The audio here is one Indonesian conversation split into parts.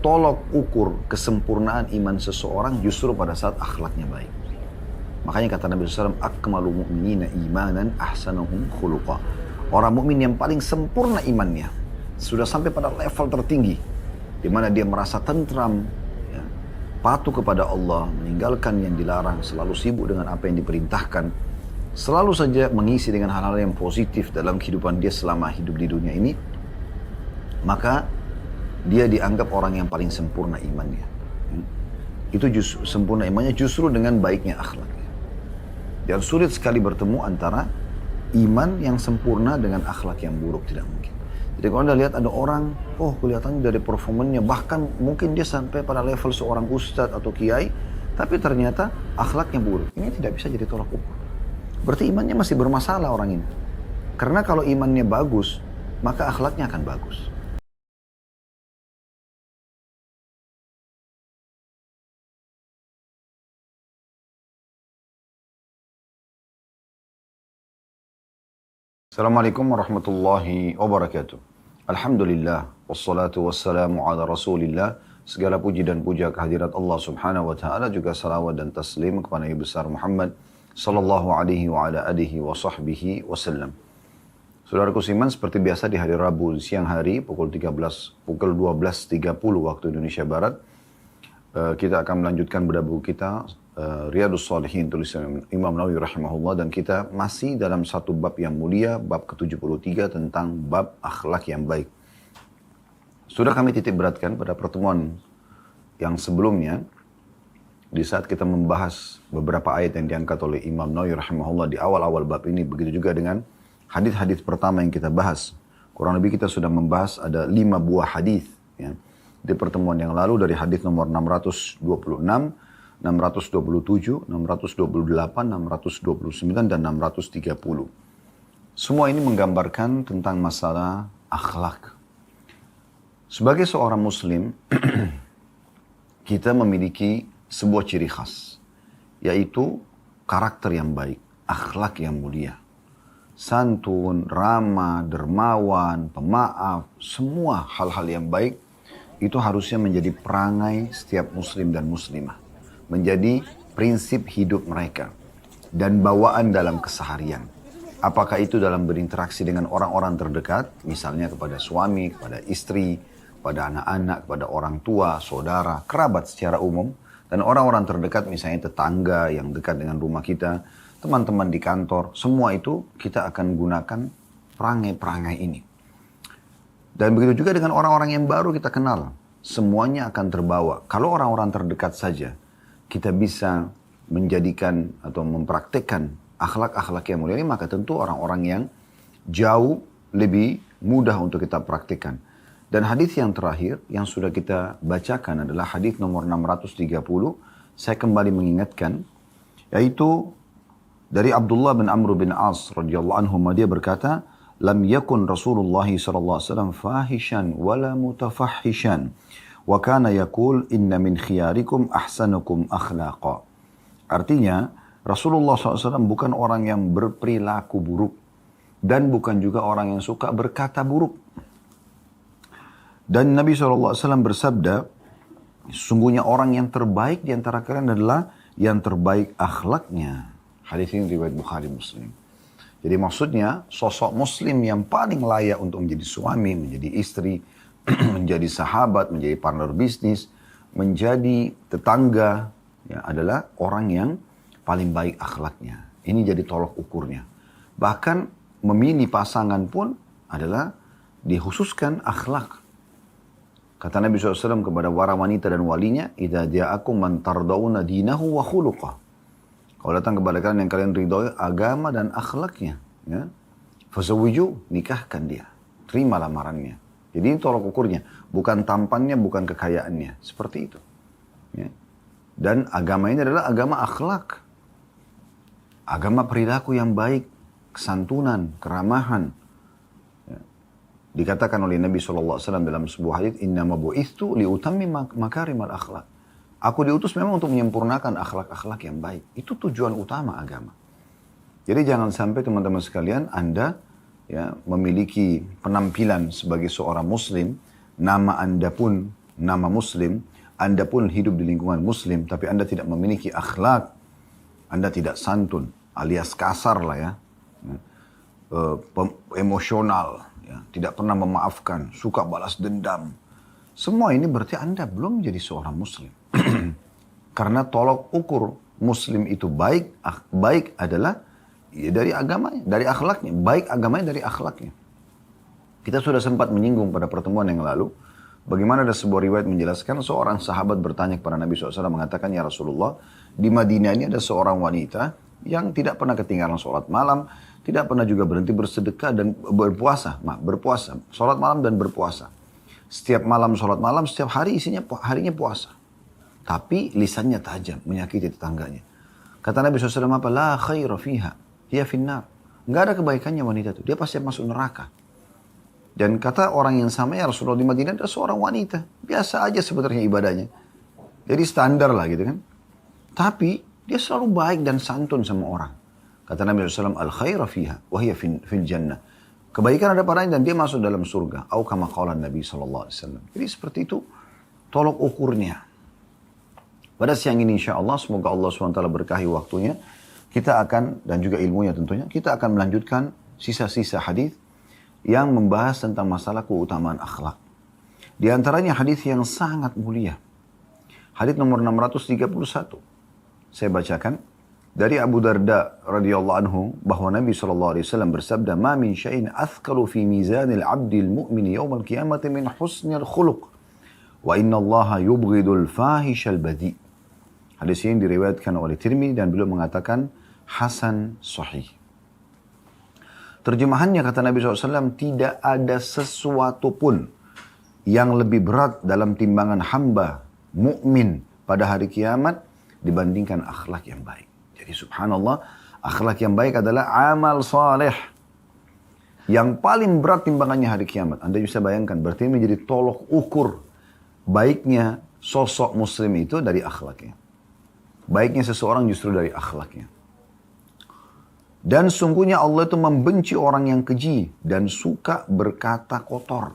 tolok ukur kesempurnaan iman seseorang justru pada saat akhlaknya baik. Makanya kata Nabi SAW, akmalu mu'minina imanan ahsanahum khuluqa. Orang mukmin yang paling sempurna imannya, sudah sampai pada level tertinggi, di mana dia merasa tentram, ya, patuh kepada Allah, meninggalkan yang dilarang, selalu sibuk dengan apa yang diperintahkan, selalu saja mengisi dengan hal-hal yang positif dalam kehidupan dia selama hidup di dunia ini, maka dia dianggap orang yang paling sempurna imannya. Itu justru, sempurna imannya justru dengan baiknya akhlaknya. Dan sulit sekali bertemu antara iman yang sempurna dengan akhlak yang buruk, tidak mungkin. Jadi kalau Anda lihat ada orang, oh kelihatannya dari performanya, bahkan mungkin dia sampai pada level seorang ustadz atau kiai, tapi ternyata akhlaknya buruk. Ini tidak bisa jadi tolak ukur. Berarti imannya masih bermasalah orang ini. Karena kalau imannya bagus, maka akhlaknya akan bagus. Assalamualaikum warahmatullahi wabarakatuh. Alhamdulillah, wassalatu wassalamu ala rasulillah. Segala puji dan puja kehadirat Allah subhanahu wa ta'ala, juga salawat dan taslim kepada Nabi besar Muhammad sallallahu alaihi wa ala alihi wa sahbihi wasallam. Saudaraku Siman, seperti biasa di hari Rabu siang hari pukul 12.30 waktu Indonesia Barat, kita akan melanjutkan bedah buku kita Riyadhus Shalihin tulisan Imam Nawawi rahimahullah, dan kita masih dalam satu bab yang mulia, bab ke-73 tentang bab akhlak yang baik. Sudah kami titik beratkan pada pertemuan yang sebelumnya di saat kita membahas beberapa ayat yang diangkat oleh Imam Nawawi rahimahullah di awal-awal bab ini, begitu juga dengan hadis-hadis pertama yang kita bahas. Kurang lebih kita sudah membahas ada 5 buah hadis, ya. Di pertemuan yang lalu dari hadis nomor 626, 627, 628, 629, dan 630. Semua ini menggambarkan tentang masalah akhlak. Sebagai seorang muslim, kita memiliki sebuah ciri khas, yaitu karakter yang baik, akhlak yang mulia. Santun, ramah, dermawan, pemaaf, semua hal-hal yang baik itu harusnya menjadi perangai setiap muslim dan muslimah. Menjadi prinsip hidup mereka dan bawaan dalam keseharian. Apakah itu dalam berinteraksi dengan orang-orang terdekat, misalnya kepada suami, kepada istri, kepada anak-anak, kepada orang tua, saudara, kerabat secara umum, dan orang-orang terdekat misalnya tetangga yang dekat dengan rumah kita, teman-teman di kantor, semua itu kita akan gunakan perangai-perangai ini. Dan begitu juga dengan orang-orang yang baru kita kenal, semuanya akan terbawa. Kalau orang-orang terdekat saja, kita bisa menjadikan atau mempraktekkan akhlak-akhlak yang mulia ini, maka tentu orang-orang yang jauh lebih mudah untuk kita praktekkan. Dan hadis yang terakhir yang sudah kita bacakan adalah hadis nomor 630. Saya kembali mengingatkan, yaitu dari Abdullah bin Amr bin As radhiyallahu anhu, dia berkata, lam yakun Rasulullah sallallahu alaihi wasallam fahishan wala mutafahishan. Wa kana yaqul inna min khiyarikum ahsanukum akhlaqa. Artinya, Rasulullah SAW bukan orang yang berperilaku buruk dan bukan juga orang yang suka berkata buruk. Dan Nabi SAW bersabda, sesungguhnya orang yang terbaik di antara kalian adalah yang terbaik akhlaknya. Hadis ini riwayat Bukhari Muslim. Jadi maksudnya sosok muslim yang paling layak untuk menjadi suami, menjadi istri, menjadi sahabat, menjadi partner bisnis, menjadi tetangga, ya, adalah orang yang paling baik akhlaknya. Ini jadi tolok ukurnya. Bahkan memilih pasangan pun adalah dikhususkan akhlak. Kata Nabi SAW kepada para wanita dan walinya, idza ja'akum man tardawna dinahu wa khuluqah. Kalau datang kepada kalian yang kalian ridhoi agama dan akhlaknya, ya, fazawwiju, nikahkan dia, terima lamarannya. Jadi ini tolak ukurnya, bukan tampannya, bukan kekayaannya, seperti itu. Ya. Dan agama ini adalah agama akhlak, agama perilaku yang baik, kesantunan, keramahan. Ya. Dikatakan oleh Nabi SAW dalam sebuah hadits, innama bu'ithu liutammima makarimal akhlak. Aku diutus memang untuk menyempurnakan akhlak-akhlak yang baik. Itu tujuan utama agama. Jadi jangan sampai teman-teman sekalian Anda, ya, memiliki penampilan sebagai seorang muslim, nama Anda pun nama muslim, Anda pun hidup di lingkungan muslim, tapi Anda tidak memiliki akhlak, Anda tidak santun, alias kasar lah ya, emosional, ya, tidak pernah memaafkan, suka balas dendam. Semua ini berarti Anda belum menjadi seorang muslim. Karena tolok ukur muslim itu baik adalah ya dari agamanya, dari akhlaknya. Baik agamanya dari akhlaknya. Kita sudah sempat menyinggung pada pertemuan yang lalu, bagaimana ada sebuah riwayat menjelaskan seorang sahabat bertanya kepada Nabi SAW mengatakan, ya Rasulullah, di Madinah ini ada seorang wanita yang tidak pernah ketinggalan sholat malam, tidak pernah juga berhenti bersedekah dan berpuasa. Sholat malam dan berpuasa. Setiap malam sholat malam, setiap hari harinya puasa. Tapi lisannya tajam, menyakiti tetangganya. Kata Nabi SAW apa? La khaira fiha, hiya finnar. Nggak ada kebaikannya wanita itu, dia pasti masuk neraka. Dan kata orang yang sama, ya Rasulullah, di Madinah ada seorang wanita. Biasa aja sebenarnya ibadahnya. Jadi standar lah gitu kan. Tapi dia selalu baik dan santun sama orang. Kata Nabi SAW, al khaira fiha, wahiyya fil jannah. Kebaikan ada padanya dan dia masuk dalam surga. Au kama qala Nabi SAW. Jadi seperti itu tolok ukurnya. Pada siang ini insya Allah, semoga Allah SWT berkahi waktunya. Kita akan, dan juga ilmunya tentunya, kita akan melanjutkan sisa-sisa hadis yang membahas tentang masalah keutamaan akhlak. Di antaranya hadis yang sangat mulia. Hadis nomor 631. Saya bacakan. Dari Abu Darda radhiyallahu anhu bahwa Nabi SAW bersabda, "Ma min syai'in athqalu fi mizanil 'abdil mu'mini yawmal qiyamati min husnil khuluq. Wa inna Allah yubghidul fahishal badi'." Hadis ini diriwayatkan oleh Tirmidzi dan beliau mengatakan hasan sahih. Terjemahannya kata Nabi SAW, tidak ada sesuatu pun yang lebih berat dalam timbangan hamba mukmin pada hari kiamat dibandingkan akhlak yang baik. Jadi subhanallah, akhlak yang baik adalah amal saleh. Yang paling berat timbangannya hari kiamat. Anda bisa bayangkan, berarti menjadi tolok ukur baiknya sosok muslim itu dari akhlaknya. Baiknya seseorang justru dari akhlaknya. Dan sungguhnya Allah itu membenci orang yang keji dan suka berkata kotor.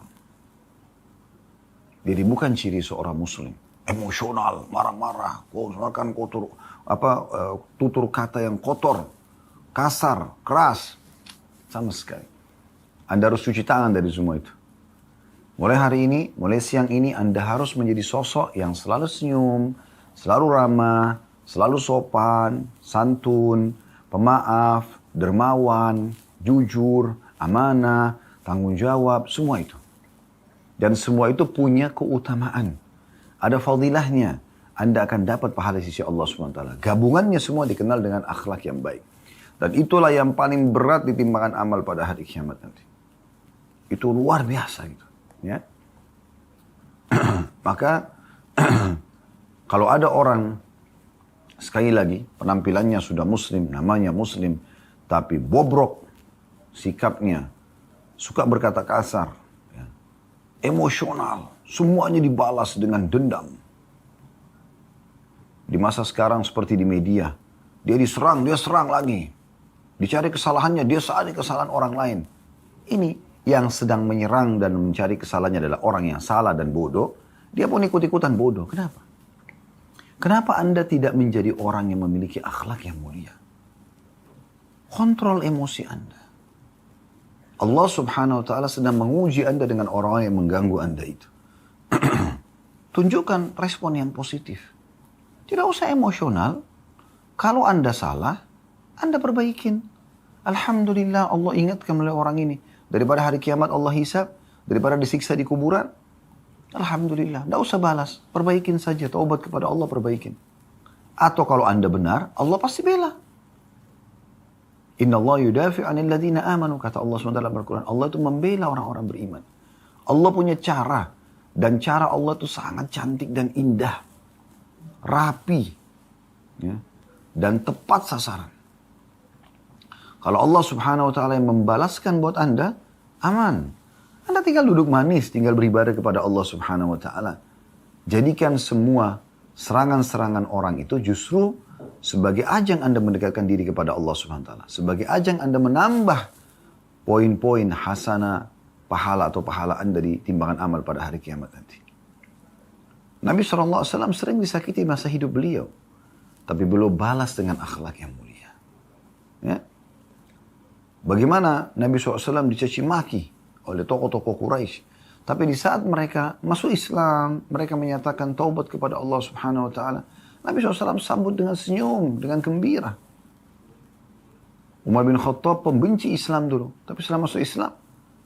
Jadi bukan ciri seorang muslim. Emosional, marah-marah, makan kotor, tutur kata yang kotor, kasar, keras. Sama sekali. Anda harus cuci tangan dari semua itu. Mulai hari ini, mulai siang ini, Anda harus menjadi sosok yang selalu senyum, selalu ramah, selalu sopan, santun, pemaaf, dermawan, jujur, amanah, tanggung jawab, semua itu. Dan semua itu punya keutamaan. Ada fadilahnya. Anda akan dapat pahala sisi Allah SWT. Gabungannya semua dikenal dengan akhlak yang baik. Dan itulah yang paling berat di timbangan amal pada hari kiamat nanti. Itu luar biasa gitu. Ya. Maka kalau ada orang, sekali lagi, penampilannya sudah muslim, namanya muslim, tapi bobrok sikapnya, suka berkata kasar, ya, emosional, semuanya dibalas dengan dendam. Di masa sekarang seperti di media, dia diserang, dia serang lagi. Dicari kesalahannya, dia cari kesalahan orang lain. Ini yang sedang menyerang dan mencari kesalahannya adalah orang yang salah dan bodoh. Dia pun ikut-ikutan bodoh. Kenapa? Kenapa Anda tidak menjadi orang yang memiliki akhlak yang mulia? Kontrol emosi Anda. Allah Subhanahu wa ta'ala sedang menguji Anda dengan orang-orang yang mengganggu Anda itu. Tunjukkan respon yang positif. Tidak usah emosional. Kalau Anda salah, Anda perbaikin. Alhamdulillah Allah ingatkan melalui orang ini. Daripada hari kiamat Allah hisab, daripada disiksa di kuburan, alhamdulillah, tidak usah balas. Perbaikin saja, taubat kepada Allah, perbaikin. Atau kalau Anda benar, Allah pasti bela. Inna Allah yudafi 'anil ladzina amanu, kata Allah SWT dalam Al-Quran. Allah itu membela orang-orang beriman. Allah punya cara. Dan cara Allah itu sangat cantik dan indah. Rapi. Ya, dan tepat sasaran. Kalau Allah Subhanahu wa ta'ala yang membalaskan buat Anda, aman. Anda tinggal duduk manis, tinggal beribadah kepada Allah Subhanahu wa ta'ala. Jadikan semua serangan-serangan orang itu justru sebagai ajang Anda mendekatkan diri kepada Allah Subhanahu wa ta'ala. Sebagai ajang Anda menambah poin-poin hasanah, pahala atau pahala Anda di timbangan amal pada hari kiamat nanti. Nabi SAW sering disakiti masa hidup beliau. Tapi beliau balas dengan akhlak yang mulia. Ya. Bagaimana Nabi SAW dicaci maki oleh tokoh-tokoh Quraisy. Tapi di saat mereka masuk Islam, mereka menyatakan taubat kepada Allah Subhanahu Wa Taala. Nabi SAW sambut dengan senyum, dengan gembira. Umar bin Khattab pembenci Islam dulu. Tapi setelah masuk Islam,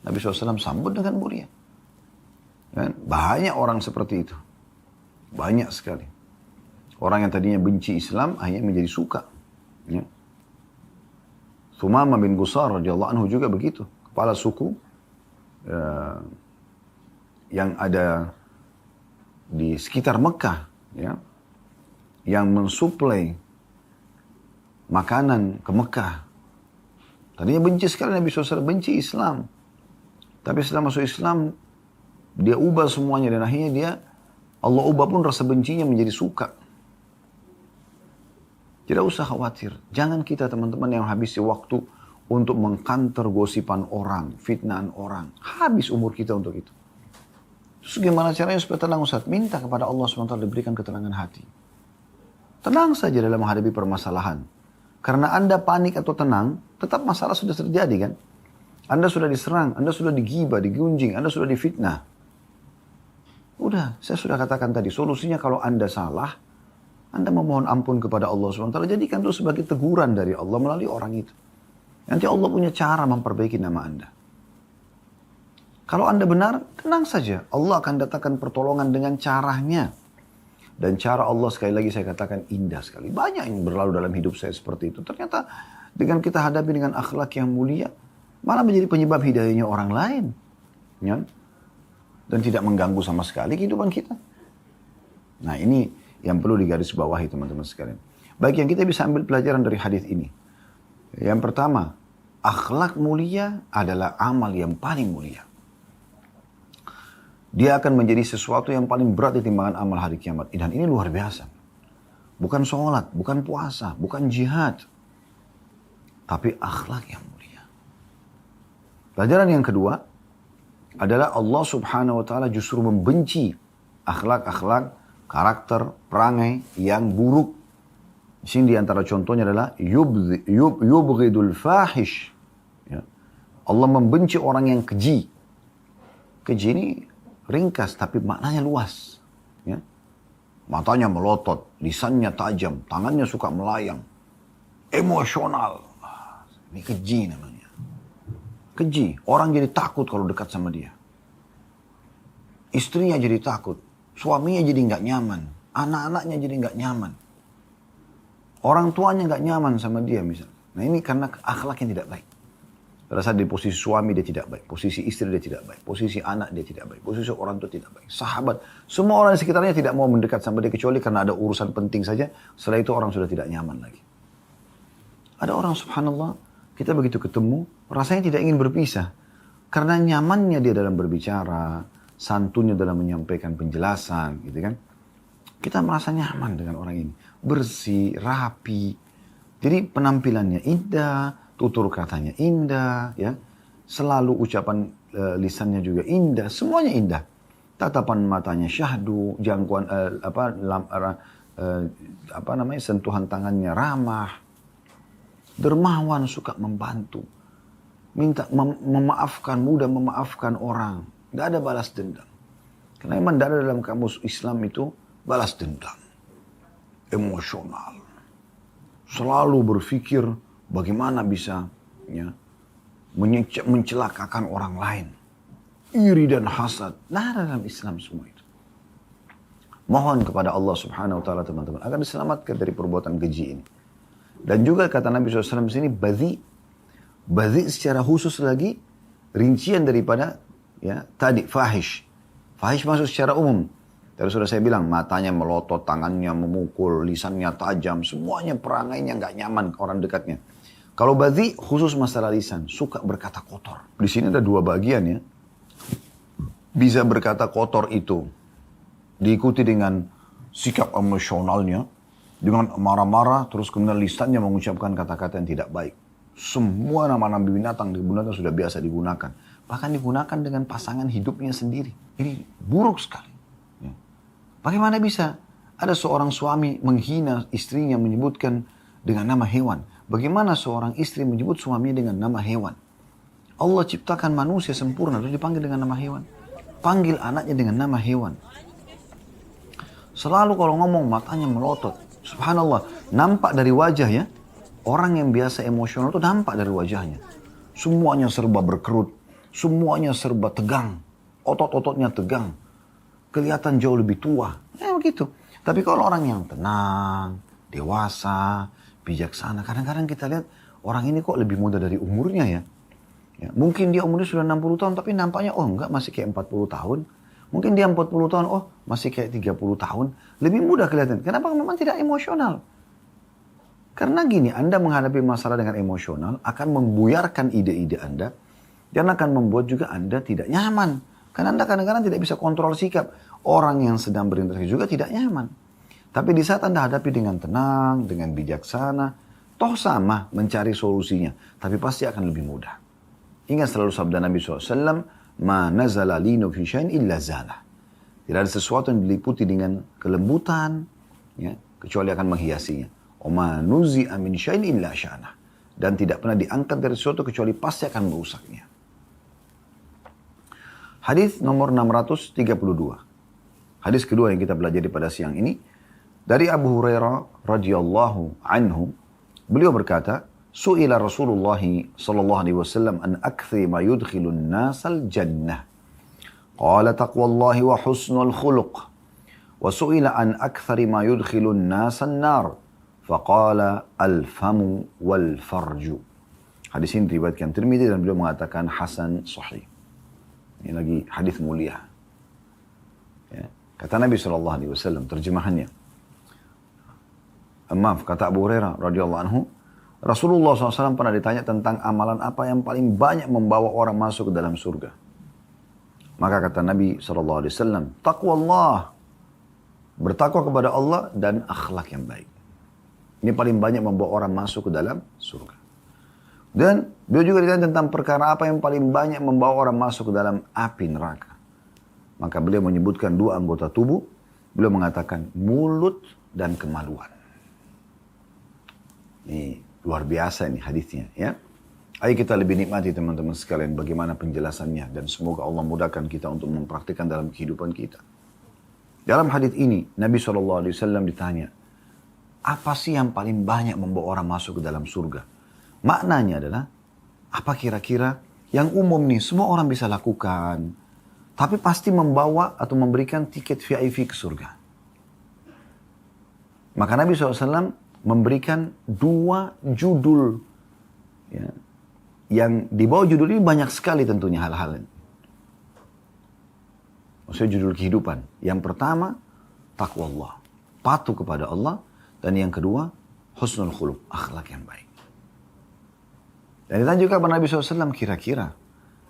Nabi SAW sambut dengan mulia. Dan banyak orang seperti itu. Banyak sekali. Orang yang tadinya benci Islam, akhirnya menjadi suka. Ya. Thumamah bin Qusar radhiyallahu anhu juga begitu. Kepala suku yang ada di sekitar Mekah. Ya, yang mensuplai makanan ke Mekah. Tadinya benci sekali Nabi SAW, benci Islam. Tapi setelah masuk Islam, dia ubah semuanya dan akhirnya Allah ubah pun rasa bencinya menjadi suka. Tidak usah khawatir. Jangan kita teman-teman yang habisi waktu untuk mengkanter gosipan orang, fitnahan orang. Habis umur kita untuk itu. Terus gimana caranya supaya tenang Ustaz? Minta kepada Allah SWT diberikan ketenangan hati. Tenang saja dalam menghadapi permasalahan. Karena Anda panik atau tenang, tetap masalah sudah terjadi kan? Anda sudah diserang, Anda sudah digibah, digunjing, Anda sudah difitnah. Udah, saya sudah katakan tadi, solusinya kalau Anda salah, Anda memohon ampun kepada Allah SWT, jadikan itu sebagai teguran dari Allah melalui orang itu. Nanti Allah punya cara memperbaiki nama Anda. Kalau Anda benar, tenang saja. Allah akan datangkan pertolongan dengan caranya. Dan cara Allah sekali lagi saya katakan indah sekali. Banyak yang berlalu dalam hidup saya seperti itu. Ternyata dengan kita hadapi dengan akhlak yang mulia, malah menjadi penyebab hidayahnya orang lain. Ya? Dan tidak mengganggu sama sekali kehidupan kita. Nah ini yang perlu digarisbawahi teman-teman sekalian. Baik, yang kita bisa ambil pelajaran dari hadis ini. Yang pertama, akhlak mulia adalah amal yang paling mulia. Dia akan menjadi sesuatu yang paling berat di timbangan amal hari kiamat. Dan ini luar biasa. Bukan sholat, bukan puasa, bukan jihad. Tapi akhlak yang mulia. Pelajaran yang kedua adalah Allah Subhanahu Wa Taala justru membenci akhlak-akhlak, karakter, perangai yang buruk. Di sini diantara contohnya adalah yubghidul fahish. Ya. Allah membenci orang yang keji. Keji ini ringkas tapi maknanya luas. Ya. Matanya melotot, lisannya tajam, tangannya suka melayang. Emosional. Ini keji namanya. Keji. Orang jadi takut kalau dekat sama dia. Istrinya jadi takut. Suaminya jadi nggak nyaman. Anak-anaknya jadi nggak nyaman. Orang tuanya nggak nyaman sama dia misalnya. Nah ini karena akhlaknya tidak baik. Pada saat di posisi suami dia tidak baik. Posisi istri dia tidak baik. Posisi anak dia tidak baik. Posisi orang tua tidak baik. Sahabat. Semua orang di sekitarnya tidak mau mendekat sama dia. Kecuali karena ada urusan penting saja. Setelah itu orang sudah tidak nyaman lagi. Ada orang subhanallah. Kita begitu ketemu. Rasanya tidak ingin berpisah. Karena nyamannya dia dalam berbicara. Santunnya dalam menyampaikan penjelasan, gitu kan. Kita merasa nyaman dengan orang ini. Bersih, rapi. Jadi penampilannya indah, tutur katanya indah, ya. Selalu ucapan lisannya juga indah, semuanya indah. Tatapan matanya syahdu, jangkauan sentuhan tangannya ramah. Dermawan, suka membantu. Minta memaafkan, mudah memaafkan orang. Gak ada balas dendam. Karena memang tidak ada dalam kamus Islam itu balas dendam. Emosional. Selalu berpikir bagaimana bisa ya, mencelakakan orang lain. Iri dan hasad. Tidak ada dalam Islam semua itu. Mohon kepada Allah Subhanahu Wa Taala teman-teman agar diselamatkan dari perbuatan keji ini. Dan juga kata Nabi SAW di sini badhi. Badhi secara khusus lagi rincian daripada ya, tadi fahish. Fahish masuk secara umum. Tadi sudah saya bilang, matanya melotot, tangannya memukul, lisannya tajam, semuanya perangainya nggak nyaman orang dekatnya. Kalau badhi khusus masalah lisan, suka berkata kotor. Di sini ada dua bagian ya. Bisa berkata kotor itu diikuti dengan sikap emosionalnya, dengan marah-marah, terus kemudian lisannya mengucapkan kata-kata yang tidak baik. Semua nama nabi binatang sudah biasa digunakan. Bahkan digunakan dengan pasangan hidupnya sendiri. Ini buruk sekali. Ya. Bagaimana bisa ada seorang suami menghina istrinya menyebutkan dengan nama hewan? Bagaimana seorang istri menyebut suaminya dengan nama hewan? Allah ciptakan manusia sempurna terus dipanggil dengan nama hewan. Panggil anaknya dengan nama hewan. Selalu kalau ngomong matanya melotot. Subhanallah, nampak dari wajah ya. Orang yang biasa emosional itu nampak dari wajahnya. Semuanya serba berkerut. Semuanya serba tegang. Otot-ototnya tegang. Kelihatan jauh lebih tua. Begitu. Tapi kalau orang yang tenang, dewasa, bijaksana. Kadang-kadang kita lihat orang ini kok lebih muda dari umurnya ya. Mungkin dia umurnya sudah 60 tahun tapi nampaknya enggak masih kayak 40 tahun. Mungkin dia 40 tahun masih kayak 30 tahun. Lebih mudah kelihatan. Kenapa? Memang tidak emosional. Karena gini, Anda menghadapi masalah dengan emosional akan membuyarkan ide-ide Anda dan akan membuat juga Anda tidak nyaman. Karena Anda kadang-kadang tidak bisa kontrol sikap. Orang yang sedang berinteraksi juga tidak nyaman. Tapi di saat Anda hadapi dengan tenang, dengan bijaksana, toh sama mencari solusinya. Tapi pasti akan lebih mudah. Ingat selalu sabda Nabi SAW, ma nazala linu fi syai'in illa zana. Tidak ada sesuatu yang diliputi dengan kelembutan, ya, kecuali akan menghiasinya. Oma nuzi'a min syai'in illa syana. Dan tidak pernah diangkat dari sesuatu kecuali pasti akan merusaknya. Hadis nomor 632. Hadis kedua yang kita pelajari pada siang ini. Dari Abu Hurairah radhiyallahu anhu. Beliau berkata, Su'ila Rasulullah sallallahu alaihi wasallam an akthri ma yudkhilun nasal jannah. Qala taqwallahi wa husnul khuluq. Wa su'ila an akthri ma yudkhilun nasal nar. Faqala al-famu wal farju. Hadis ini diriwayatkan Tirmidzi dan beliau mengatakan hasan sahih. Ini lagi hadis mulia. Ya. Kata Nabi SAW, terjemahannya. Maaf, kata Abu Hurairah radhiyallahu anhu, Rasulullah SAW pernah ditanya tentang amalan apa yang paling banyak membawa orang masuk ke dalam surga. Maka kata Nabi SAW, taqwa Allah. Bertakwa kepada Allah dan akhlak yang baik. Ini paling banyak membawa orang masuk ke dalam surga. Dan beliau juga ditanya tentang perkara apa yang paling banyak membawa orang masuk ke dalam api neraka. Maka beliau menyebutkan dua anggota tubuh. Beliau mengatakan mulut dan kemaluan. Ini luar biasa ini hadisnya ya. Ayo kita lebih nikmati teman-teman sekalian bagaimana penjelasannya. Dan semoga Allah mudahkan kita untuk mempraktikkan dalam kehidupan kita. Dalam hadis ini Nabi SAW ditanya, apa sih yang paling banyak membawa orang masuk ke dalam surga? Maknanya adalah, apa kira-kira yang umum nih, semua orang bisa lakukan. Tapi pasti membawa atau memberikan tiket VIP ke surga. Maka Nabi SAW memberikan dua judul. Ya, yang di bawah judul ini banyak sekali tentunya hal-hal ini. Maksudnya judul kehidupan. Yang pertama, taqwa Allah. Patuh kepada Allah. Dan yang kedua, husnul khuluq. Akhlak yang baik. Dan ditanya juga kepada Nabi SAW, kira-kira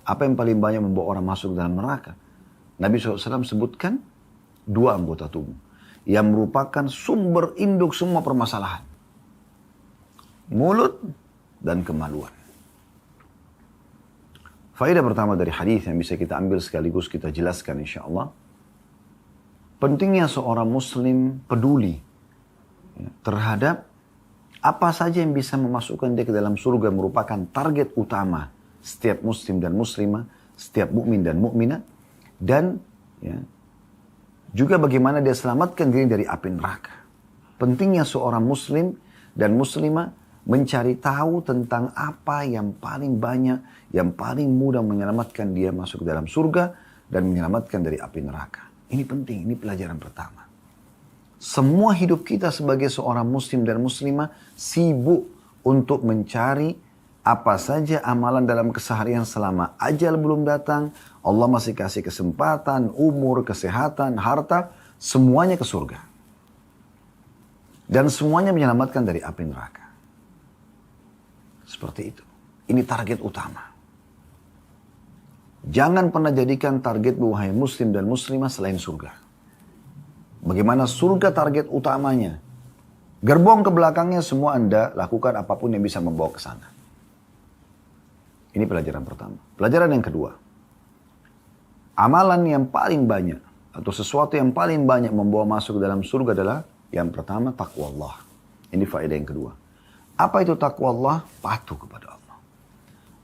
apa yang paling banyak membawa orang masuk dalam neraka? Nabi SAW sebutkan dua anggota tubuh. Yang merupakan sumber induk semua permasalahan. Mulut dan kemaluan. Faedah pertama dari hadis yang bisa kita ambil sekaligus kita jelaskan insya Allah. Pentingnya seorang muslim peduli terhadap apa saja yang bisa memasukkan dia ke dalam surga merupakan target utama setiap muslim dan muslimah, setiap mukmin dan mukminah, dan ya, juga bagaimana dia selamatkan diri dari api neraka. Pentingnya seorang muslim dan muslimah mencari tahu tentang apa yang paling banyak, yang paling mudah menyelamatkan dia masuk ke dalam surga dan menyelamatkan dari api neraka. Ini penting, ini pelajaran pertama. Semua hidup kita sebagai seorang muslim dan muslimah sibuk untuk mencari apa saja amalan dalam keseharian selama ajal belum datang. Allah masih kasih kesempatan, umur, kesehatan, harta, semuanya ke surga. Dan semuanya menyelamatkan dari api neraka. Seperti itu. Ini target utama. Jangan pernah jadikan target wahai muslim dan muslimah selain surga. Bagaimana surga target utamanya. Gerbong ke belakangnya semua Anda lakukan apapun yang bisa membawa ke sana. Ini pelajaran pertama. Pelajaran yang kedua. Amalan yang paling banyak atau sesuatu yang paling banyak membawa masuk ke dalam surga adalah yang pertama takwa Allah. Ini faedah yang kedua. Apa itu takwa Allah? Patuh kepada Allah.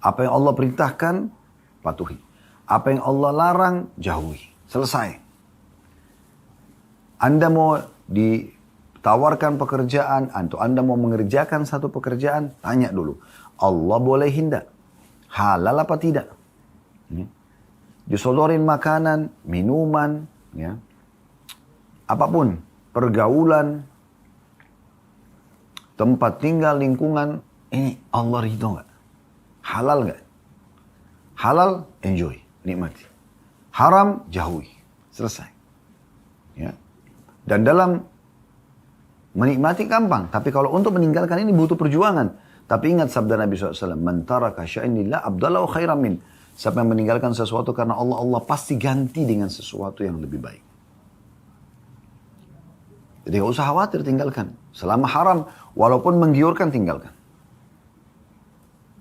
Apa yang Allah perintahkan, patuhi. Apa yang Allah larang, jauhi. Selesai. Anda mau ditawarkan pekerjaan, atau Anda mau mengerjakan satu pekerjaan, tanya dulu. Allah boleh tidak? Halal apa tidak? Disodorin makanan, minuman, ya, apapun, pergaulan, tempat tinggal, lingkungan, ini Allah ridho nggak? Halal nggak? Halal, enjoy, nikmati. Haram, jauhi, selesai. Ya. Dan dalam menikmati gampang, tapi kalau untuk meninggalkan ini butuh perjuangan. Tapi ingat sabda Nabi SAW, "Man taraka syai'an lillah abdalahu khairan min." Siapa yang meninggalkan sesuatu karena Allah, Allah pasti ganti dengan sesuatu yang lebih baik. Jadi gak usah khawatir, tinggalkan. Selama haram, walaupun menggiurkan, tinggalkan.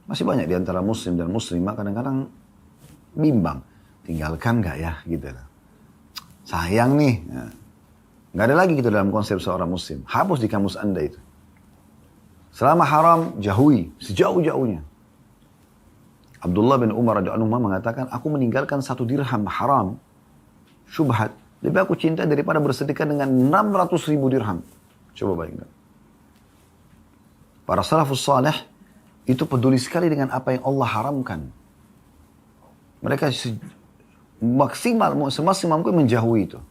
Masih banyak di antara muslim dan muslimah kadang-kadang bimbang. Tinggalkan gak ya? Gitu. Sayang nih. Nah, gak ada lagi gitu dalam konsep seorang muslim. Hapus di kamus Anda itu. Selama haram, jauhi. Sejauh-jauhnya. Abdullah bin Umar radhiyallahu anhu mengatakan, aku meninggalkan 1 dirham haram, syubhat, lebih aku cinta daripada bersedekah dengan 600.000 dirham. Coba bayangkan. Para salafus salih itu peduli sekali dengan apa yang Allah haramkan. Mereka maksimal, semaksimal mungkin menjauhi itu.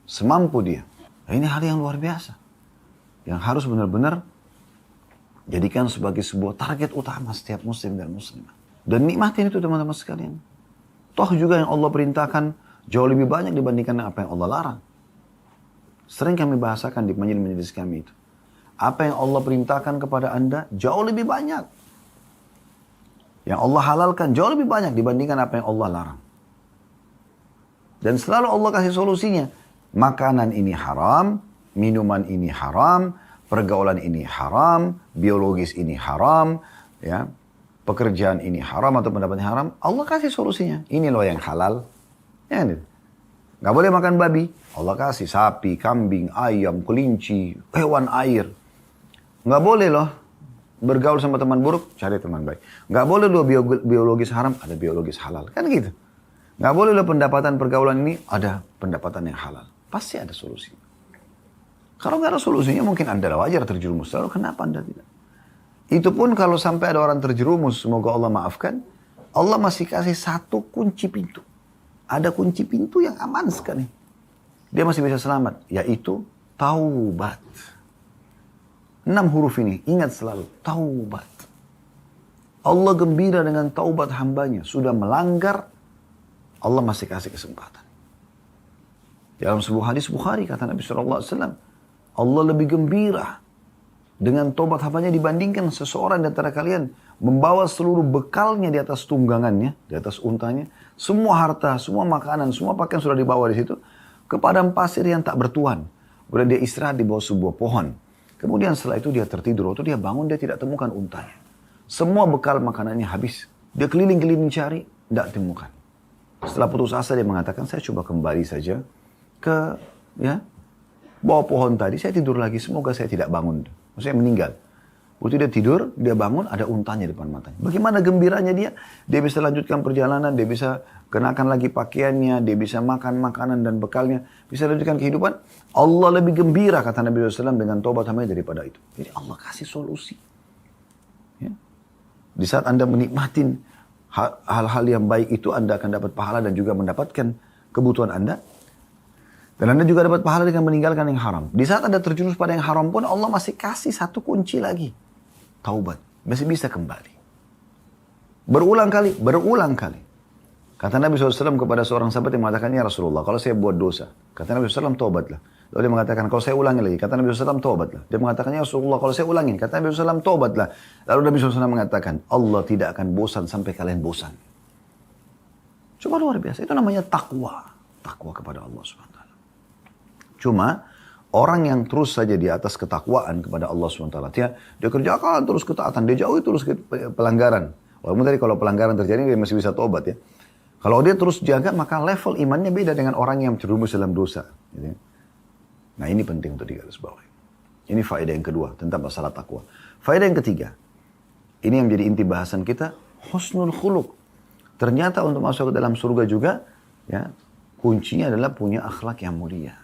Semampu dia. Nah, ini hal yang luar biasa. Yang harus benar-benar jadikan sebagai sebuah target utama setiap muslim dan muslimah. Dan nikmatin itu teman-teman sekalian. Toh juga yang Allah perintahkan jauh lebih banyak dibandingkan apa yang Allah larang. Sering kami bahasakan di majelis-majelis kami itu. Apa yang Allah perintahkan kepada Anda jauh lebih banyak. Yang Allah halalkan jauh lebih banyak dibandingkan apa yang Allah larang. Dan selalu Allah kasih solusinya. Makanan ini haram, minuman ini haram, pergaulan ini haram, biologis ini haram, ya. Pekerjaan ini haram atau pendapatnya haram, Allah kasih solusinya. Ini loh yang halal. Ya, nggak boleh makan babi. Allah kasih sapi, kambing, ayam, kelinci, hewan air. Nggak boleh loh bergaul sama teman buruk, cari teman baik. Nggak boleh loh biologis haram, ada biologis halal. Kan gitu. Nggak boleh loh pendapatan pergaulan ini, ada pendapatan yang halal. Pasti ada solusi. Kalau nggak ada solusinya, mungkin Anda wajar terjerumus. Lalu kenapa Anda tidak? Itu pun kalau sampai ada orang terjerumus, semoga Allah maafkan, Allah masih kasih 1 kunci pintu. Ada kunci pintu yang aman sekali. Dia masih bisa selamat, yaitu taubat. 6 huruf ini, ingat selalu, taubat. Allah gembira dengan taubat hambanya. Sudah melanggar, Allah masih kasih kesempatan. Dalam sebuah hadis Bukhari, kata Nabi SAW, Allah lebih gembira dengan tobat hambanya dibandingkan seseorang di antara kalian membawa seluruh bekalnya di atas tunggangannya, di atas untanya, semua harta, semua makanan, semua pakaian sudah dibawa di situ ke padang pasir yang tak bertuan. Kemudian dia istirahat di bawah sebuah pohon. Kemudian setelah itu dia tertidur, waktu dia bangun dia tidak temukan untanya. Semua bekal makanannya habis. Dia keliling-keliling cari, tidak temukan. Setelah putus asa dia mengatakan, saya coba kembali saja ke bawah pohon tadi, saya tidur lagi, semoga saya tidak bangun. Maksudnya meninggal. Waktu dia tidur, dia bangun, ada untanya di depan matanya. Bagaimana gembiranya dia? Dia bisa lanjutkan perjalanan, dia bisa kenakan lagi pakaiannya, dia bisa makan makanan dan bekalnya, bisa lanjutkan kehidupan. Allah lebih gembira, kata Nabi SAW, dengan tobat hambanya daripada itu. Jadi Allah kasih solusi. Ya. Di saat Anda menikmatin hal-hal yang baik itu, Anda akan dapat pahala dan juga mendapatkan kebutuhan Anda. Dan Anda juga dapat pahala dengan meninggalkan yang haram. Di saat Anda terjerumus pada yang haram pun, Allah masih kasih 1 kunci lagi. Taubat. Masih bisa kembali. Berulang kali. Kata Nabi SAW kepada seorang sahabat yang mengatakan, ya Rasulullah, kalau saya buat dosa. Kata Nabi SAW, taubatlah. Lalu dia mengatakan, kalau saya ulangi lagi. Kata Nabi SAW, taubatlah. Dia mengatakan, ya Rasulullah, kalau saya ulangi. Kata Nabi SAW, taubatlah. Lalu Nabi SAW mengatakan, Allah tidak akan bosan sampai kalian bosan. Coba luar biasa. Itu namanya takwa. Takwa kepada Allah SWT. Cuma orang yang terus saja di atas ketakwaan kepada Allah SWT, dia kerjakan terus ketaatan, dia jauhi terus pelanggaran. Walaupun tadi kalau pelanggaran terjadi dia masih bisa tobat ya. Kalau dia terus jaga, maka level imannya beda dengan orang yang terjerumus dalam dosa. Gitu. Nah ini penting untuk digarisbawahi. Ini faedah yang kedua tentang masalah takwa. Faedah yang ketiga, ini yang menjadi inti bahasan kita, husnul khuluq. Ternyata untuk masuk ke dalam surga juga, ya kuncinya adalah punya akhlak yang mulia.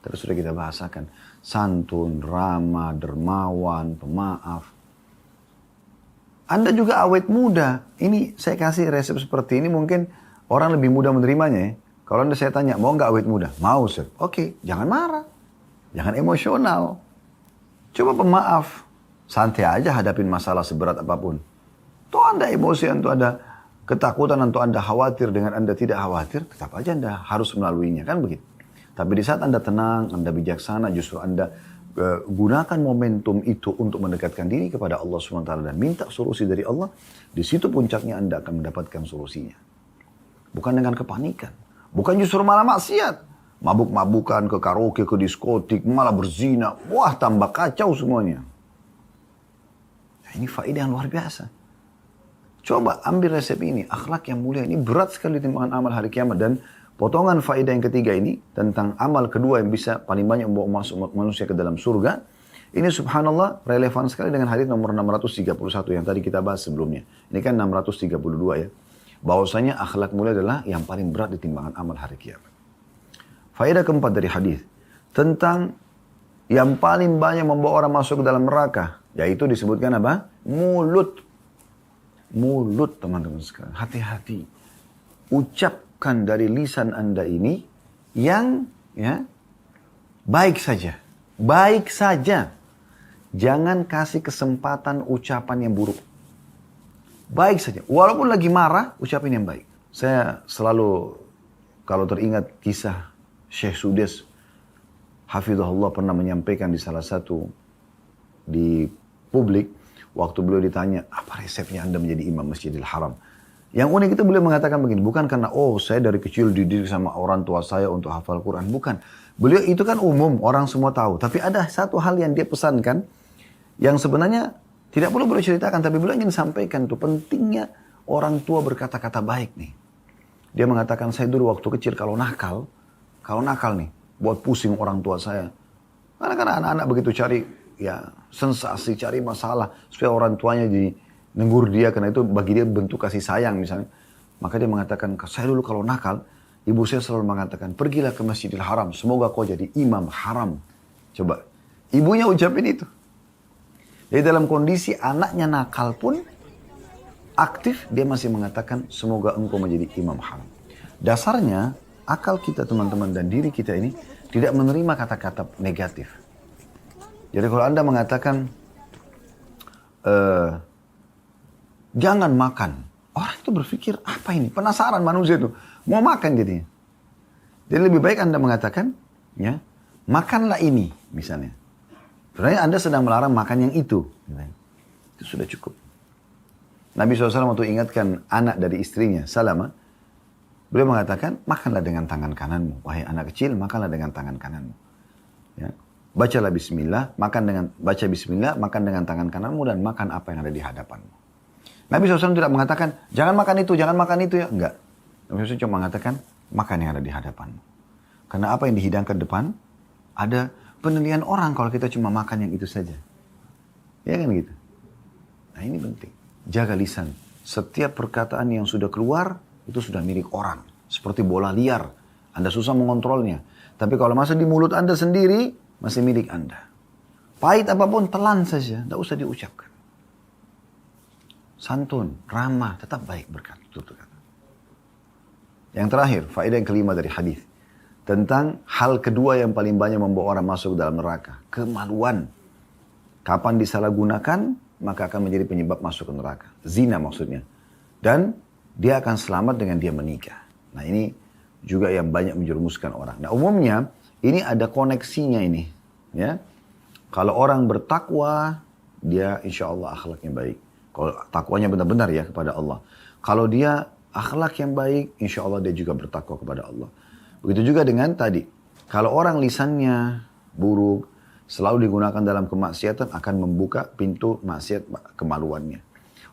Terus sudah kita bahasakan, santun, ramah, dermawan, pemaaf. Anda juga awet muda. Ini saya kasih resep seperti ini mungkin orang lebih mudah menerimanya ya. Kalau Anda saya tanya, mau nggak awet muda? Mau, Sir. Oke, jangan marah. Jangan emosional. Coba pemaaf. Santai aja hadapin masalah seberat apapun. Tuh Anda emosi, atau ada ketakutan, atau Anda khawatir dengan Anda tidak khawatir, tetap aja Anda harus melaluinya, kan begitu. Tapi di saat Anda tenang, Anda bijaksana, justru Anda gunakan momentum itu untuk mendekatkan diri kepada Allah SWT dan minta solusi dari Allah, di situ puncaknya Anda akan mendapatkan solusinya. Bukan dengan kepanikan. Bukan justru malah maksiat. Mabuk-mabukan, ke karaoke, ke diskotik, malah berzina. Wah, tambah kacau semuanya. Nah, ini faedah yang luar biasa. Coba ambil resep ini. Akhlak yang mulia ini berat sekali timbangan amal hari kiamat. Dan potongan faedah yang ketiga ini tentang amal kedua yang bisa paling banyak membawa masuk manusia ke dalam surga. Ini subhanallah relevan sekali dengan hadis nomor 631 yang tadi kita bahas sebelumnya. Ini kan 632 ya. Bahwasanya akhlak mulia adalah yang paling berat di timbangan amal hari kiamat. Faedah keempat dari hadis tentang yang paling banyak membawa orang masuk ke dalam neraka, yaitu disebutkan apa? Mulut. Mulut teman-teman sekalian. Hati-hati. Ucapkan dari lisan Anda ini yang ya baik saja. Baik saja. Jangan kasih kesempatan ucapan yang buruk. Baik saja. Walaupun lagi marah, ucapin yang baik. Saya selalu kalau teringat kisah Syekh Sudes Hafizahullah pernah menyampaikan di salah satu di publik waktu beliau ditanya apa resepnya Anda menjadi imam Masjidil Haram. Yang unik itu beliau mengatakan begini, bukan karena saya dari kecil dididik sama orang tua saya untuk hafal Quran, bukan. Beliau itu kan umum, orang semua tahu, tapi ada satu hal yang dia pesankan yang sebenarnya tidak perlu beliau ceritakan, tapi beliau ingin sampaikan tuh pentingnya orang tua berkata-kata baik nih. Dia mengatakan saya dulu waktu kecil kalau nakal nih, buat pusing orang tua saya. Karena kan anak-anak begitu cari ya sensasi, cari masalah supaya orang tuanya jadi negur dia karena itu bagi dia bentuk kasih sayang misalnya. Maka dia mengatakan, saya dulu kalau nakal, ibu saya selalu mengatakan, pergilah ke Masjidil Haram, semoga kau jadi imam haram. Coba, ibunya ucapin itu. Jadi dalam kondisi anaknya nakal pun aktif, dia masih mengatakan, semoga engkau menjadi imam haram. Dasarnya, akal kita teman-teman dan diri kita ini tidak menerima kata-kata negatif. Jadi kalau Anda mengatakan jangan makan, orang itu berpikir apa ini? Penasaran manusia itu mau makan jadinya. Jadi lebih baik Anda mengatakan ya makanlah ini misalnya. Sebenarnya Anda sedang melarang makan yang itu. Itu sudah cukup. Nabi SAW waktu ingatkan anak dari istrinya Salamah, beliau mengatakan, makanlah dengan tangan kananmu. Wahai anak kecil, makanlah dengan tangan kananmu. Ya. Bacalah bismillah, baca bismillah, makan dengan tangan kananmu dan makan apa yang ada di hadapanmu. Nabi SAW tidak mengatakan, jangan makan itu ya. Enggak. Nabi SAW cuma mengatakan, makan yang ada di hadapanmu. Karena apa yang dihidangkan depan, ada penilaian orang kalau kita cuma makan yang itu saja. Ya kan gitu. Nah ini penting. Jaga lisan. Setiap perkataan yang sudah keluar, itu sudah milik orang. Seperti bola liar. Anda susah mengontrolnya. Tapi kalau masih di mulut Anda sendiri, masih milik Anda. Pahit apapun, telan saja. Tidak usah diucapkan. Santun, ramah, tetap baik berkata. Yang terakhir, faedah yang kelima dari hadis. Tentang hal kedua yang paling banyak membawa orang masuk dalam neraka. Kemaluan. Kapan disalahgunakan, maka akan menjadi penyebab masuk ke neraka. Zina maksudnya. Dan dia akan selamat dengan dia menikah. Nah ini juga yang banyak menjerumuskan orang. Nah umumnya ini ada koneksinya ini. Ya, kalau orang bertakwa, dia insya Allah akhlaknya baik. Kalau takwanya benar-benar ya kepada Allah. Kalau dia akhlak yang baik, insya Allah dia juga bertakwa kepada Allah. Begitu juga dengan tadi. Kalau orang lisannya buruk, selalu digunakan dalam kemaksiatan, akan membuka pintu maksiat kemaluannya.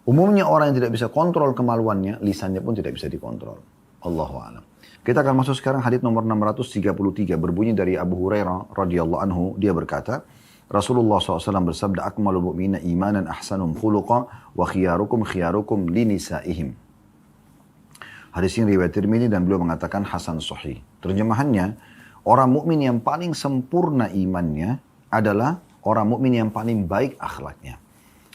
Umumnya orang yang tidak bisa kontrol kemaluannya, lisannya pun tidak bisa dikontrol. Allahu a'lam. Kita akan masuk sekarang hadits nomor 633 berbunyi dari Abu Hurairah radhiyallahu anhu. Dia berkata, Rasulullah SAW bersabda, akmalul mu'mina imanan ahsanum khuluqa wa khiyarukum linisa'ihim. Hadis ini riwayat Tirmidzi dan beliau mengatakan hasan sahih. Terjemahannya, orang mukmin yang paling sempurna imannya adalah orang mukmin yang paling baik akhlaknya.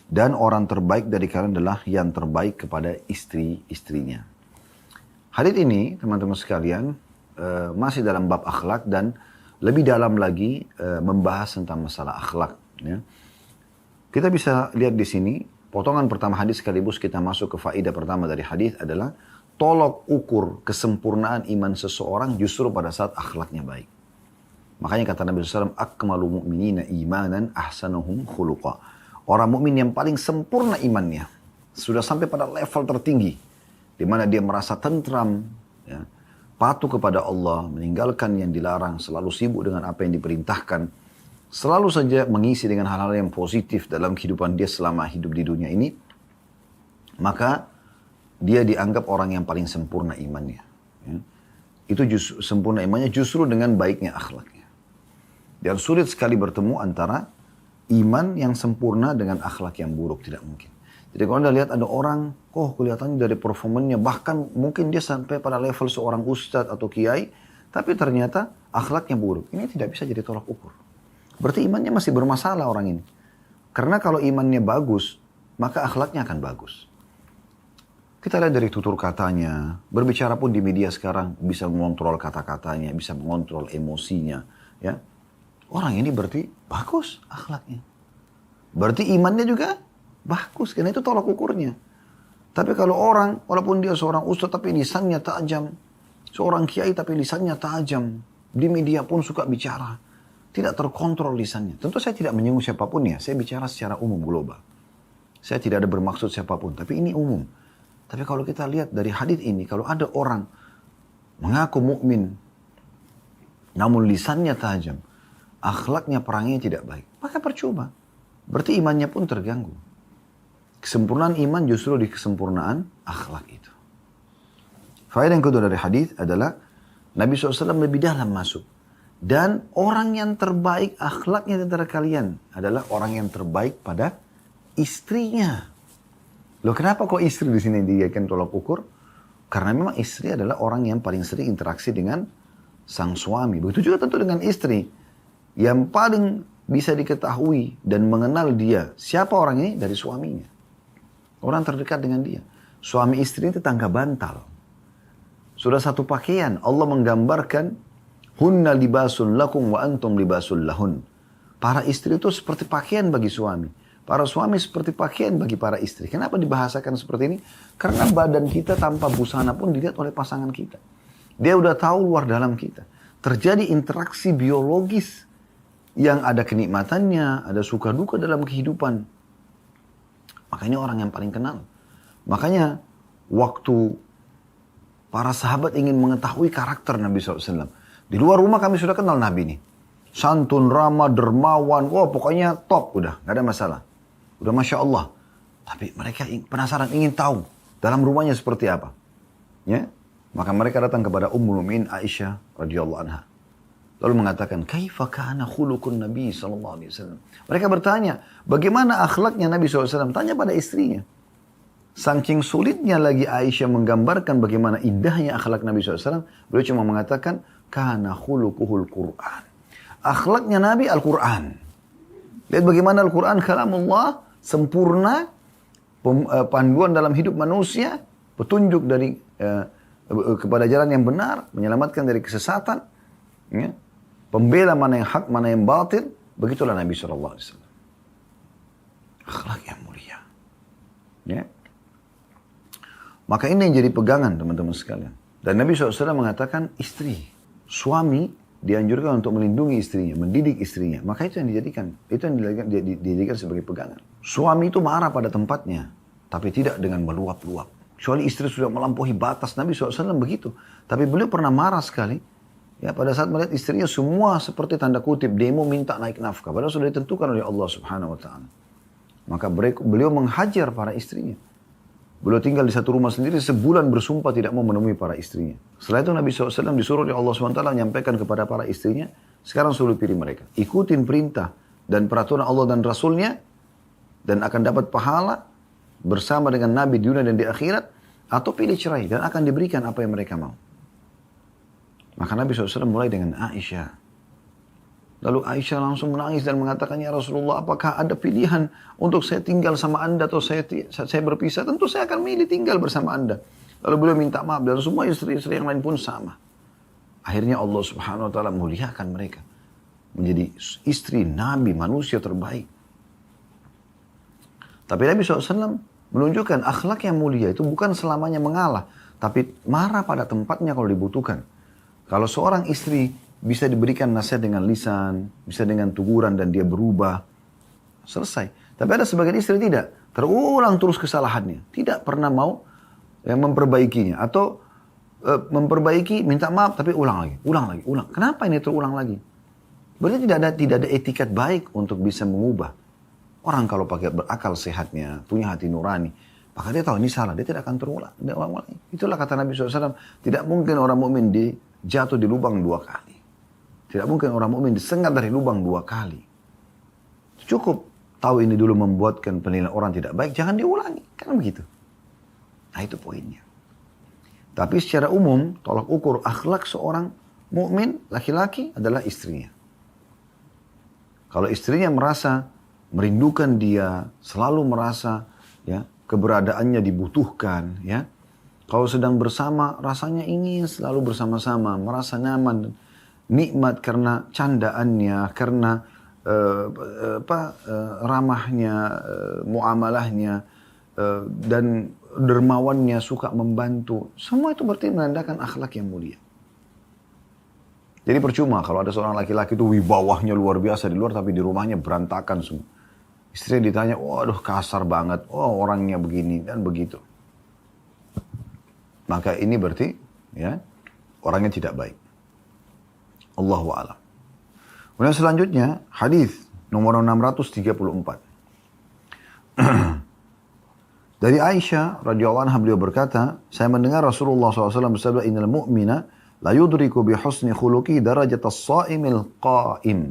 Dan orang terbaik dari kalian adalah yang terbaik kepada istri-istrinya. Hadis ini, teman-teman sekalian, masih dalam bab akhlak dan lebih dalam lagi membahas tentang masalah akhlak. Ya. Kita bisa lihat di sini, potongan pertama hadis sekaligus kita masuk ke faedah pertama dari hadis adalah tolok ukur kesempurnaan iman seseorang justru pada saat akhlaknya baik. Makanya kata Nabi SAW, akmalu mu'minina imanan ahsanuhum khuluqa. Orang mukmin yang paling sempurna imannya, sudah sampai pada level tertinggi, di mana dia merasa tentram, ya, patuh kepada Allah, meninggalkan yang dilarang, selalu sibuk dengan apa yang diperintahkan, selalu saja mengisi dengan hal-hal yang positif dalam kehidupan dia selama hidup di dunia ini, maka dia dianggap orang yang paling sempurna imannya. Ya. Itu sempurna imannya justru dengan baiknya akhlaknya. Dan sulit sekali bertemu antara iman yang sempurna dengan akhlak yang buruk, tidak mungkin. Jadi kalau Anda lihat ada orang, kelihatannya dari performanya, bahkan mungkin dia sampai pada level seorang ustadz atau kiai, tapi ternyata akhlaknya buruk. Ini tidak bisa jadi tolak ukur. Berarti imannya masih bermasalah orang ini. Karena kalau imannya bagus, maka akhlaknya akan bagus. Kita lihat dari tutur katanya, berbicara pun di media sekarang bisa mengontrol kata-katanya, bisa mengontrol emosinya. Ya. Orang ini berarti bagus akhlaknya. Berarti imannya juga bagus, karena itu tolak ukurnya. Tapi kalau orang, walaupun dia seorang ustaz tapi lisannya tajam, seorang kiai tapi lisannya tajam, di media pun suka bicara, tidak terkontrol lisannya. Tentu saya tidak menyinggung siapapun ya, saya bicara secara umum global. Saya tidak ada bermaksud siapapun, tapi ini umum. Tapi kalau kita lihat dari hadis ini, kalau ada orang mengaku mukmin, namun lisannya tajam, akhlaknya perangnya tidak baik, maka percuma. Berarti imannya pun terganggu. Kesempurnaan iman justru di kesempurnaan akhlak itu. Faedah yang kedua dari hadis adalah Nabi SAW lebih dalam masuk. Dan orang yang terbaik akhlaknya di antara kalian adalah orang yang terbaik pada istrinya. Loh kenapa kok istri di sini dijadikan tolak ukur? Karena memang istri adalah orang yang paling sering interaksi dengan sang suami. Begitu juga tentu dengan istri. Yang paling bisa diketahui dan mengenal dia. Siapa orang ini? Dari suaminya. Orang terdekat dengan dia. Suami istri ini tetangga bantal. Sudah satu pakaian. Allah menggambarkan, hunna libasun lakum wa antum libasun lahun. Para istri itu seperti pakaian bagi suami. Para suami seperti pakaian bagi para istri. Kenapa dibahasakan seperti ini? Karena badan kita tanpa busana pun dilihat oleh pasangan kita. Dia udah tahu luar dalam kita. Terjadi interaksi biologis yang ada kenikmatannya, ada suka duka dalam kehidupan. Makanya orang yang paling kenal. Makanya waktu para sahabat ingin mengetahui karakter Nabi SAW. Di luar rumah kami sudah kenal Nabi ini. Santun, ramah, dermawan, pokoknya top udah, gak ada masalah. Udah Masya Allah. Tapi mereka penasaran, ingin tahu dalam rumahnya seperti apa. Ya? Maka mereka datang kepada Ummul Mukminin Aisyah radhiyallahu anha. Lalu mengatakan, kaifa kana khuluqun Nabi SAW. Mereka bertanya, bagaimana akhlaknya Nabi SAW? Tanya pada istrinya. Saking sulitnya lagi Aisyah menggambarkan bagaimana indahnya akhlak Nabi SAW, beliau cuma mengatakan, kana khuluquhul Qur'an. Akhlaknya Nabi Al-Quran. Lihat bagaimana Al-Quran kalamullah, sempurna, panduan dalam hidup manusia, petunjuk dari kepada jalan yang benar, menyelamatkan dari kesesatan, ya. Pembela mana yang hak, mana yang batil, begitulah Nabi SAW. Akhlak yang mulia. Ya. Maka ini yang jadi pegangan teman-teman sekalian. Dan Nabi SAW mengatakan istri, suami dianjurkan untuk melindungi istrinya, mendidik istrinya. Maka itu yang dijadikan sebagai pegangan. Suami itu marah pada tempatnya, tapi tidak dengan meluap-luap. Kecuali istri sudah melampaui batas, Nabi SAW begitu. Tapi beliau pernah marah sekali, ya pada saat melihat istrinya semua seperti tanda kutip demo minta naik nafkah. Padahal sudah ditentukan oleh Allah Subhanahu Wa Taala. Maka beliau menghajar para istrinya. Beliau tinggal di satu rumah sendiri sebulan bersumpah tidak mau menemui para istrinya. Setelah itu Nabi SAW disuruh oleh Allah SWT menyampaikan kepada para istrinya, sekarang suruh pilih mereka. Ikutin perintah dan peraturan Allah dan Rasulnya, dan akan dapat pahala bersama dengan Nabi di dunia dan di akhirat, atau pilih cerai dan akan diberikan apa yang mereka mau. Maka Nabi SAW mulai dengan Aisyah. Lalu Aisyah langsung menangis dan mengatakan, ya Rasulullah, apakah ada pilihan untuk saya tinggal sama anda atau saya berpisah? Tentu saya akan milih tinggal bersama anda. Lalu beliau minta maaf dan semua istri-istri yang lain pun sama. Akhirnya Allah Subhanahu Wa Taala muliakan mereka menjadi istri Nabi, manusia terbaik. Tapi Nabi SAW menunjukkan akhlak yang mulia itu bukan selamanya mengalah, tapi marah pada tempatnya kalau dibutuhkan. Kalau seorang istri bisa diberikan nasihat dengan lisan, bisa dengan teguran dan dia berubah, selesai. Tapi ada sebagian istri tidak, terulang terus kesalahannya, tidak pernah mau memperbaikinya, atau memperbaiki, minta maaf tapi ulang lagi. Kenapa ini terulang lagi? Berarti tidak ada etikat baik untuk bisa mengubah. Orang kalau pakai berakal sehatnya, punya hati nurani, maka dia tahu ini salah, dia tidak akan terulang. Itulah kata Nabi SAW, tidak mungkin orang mukmin jatuh di lubang 2 kali. Tidak mungkin orang mukmin disengat dari lubang 2 kali. Cukup tahu ini dulu membuatkan penilaian orang tidak baik, jangan diulangi. Kan begitu. Nah itu poinnya. Tapi secara umum, tolak ukur akhlak seorang mukmin laki-laki adalah istrinya. Kalau istrinya merasa merindukan dia, selalu merasa ya keberadaannya dibutuhkan, ya. Kalau sedang bersama, rasanya ingin selalu bersama-sama, merasa nyaman, nikmat karena candaannya, karena ramahnya, muamalahnya, dan dermawannya, suka membantu. Semua itu berarti menandakan akhlak yang mulia. Jadi percuma kalau ada seorang laki-laki itu wibawahnya luar biasa di luar, tapi di rumahnya berantakan semua. Istri ditanya, waduh kasar banget, oh orangnya begini dan begitu. Maka ini berarti ya orangnya tidak baik. Allahu a'lam. Kemudian selanjutnya hadis nomor 634. Dari Aisyah radhiyallahu anha beliau berkata, saya mendengar Rasulullah SAW bersabda, innal mu'mina la yudriku bi husni khuluqi darajat as-sa'imil qa'im.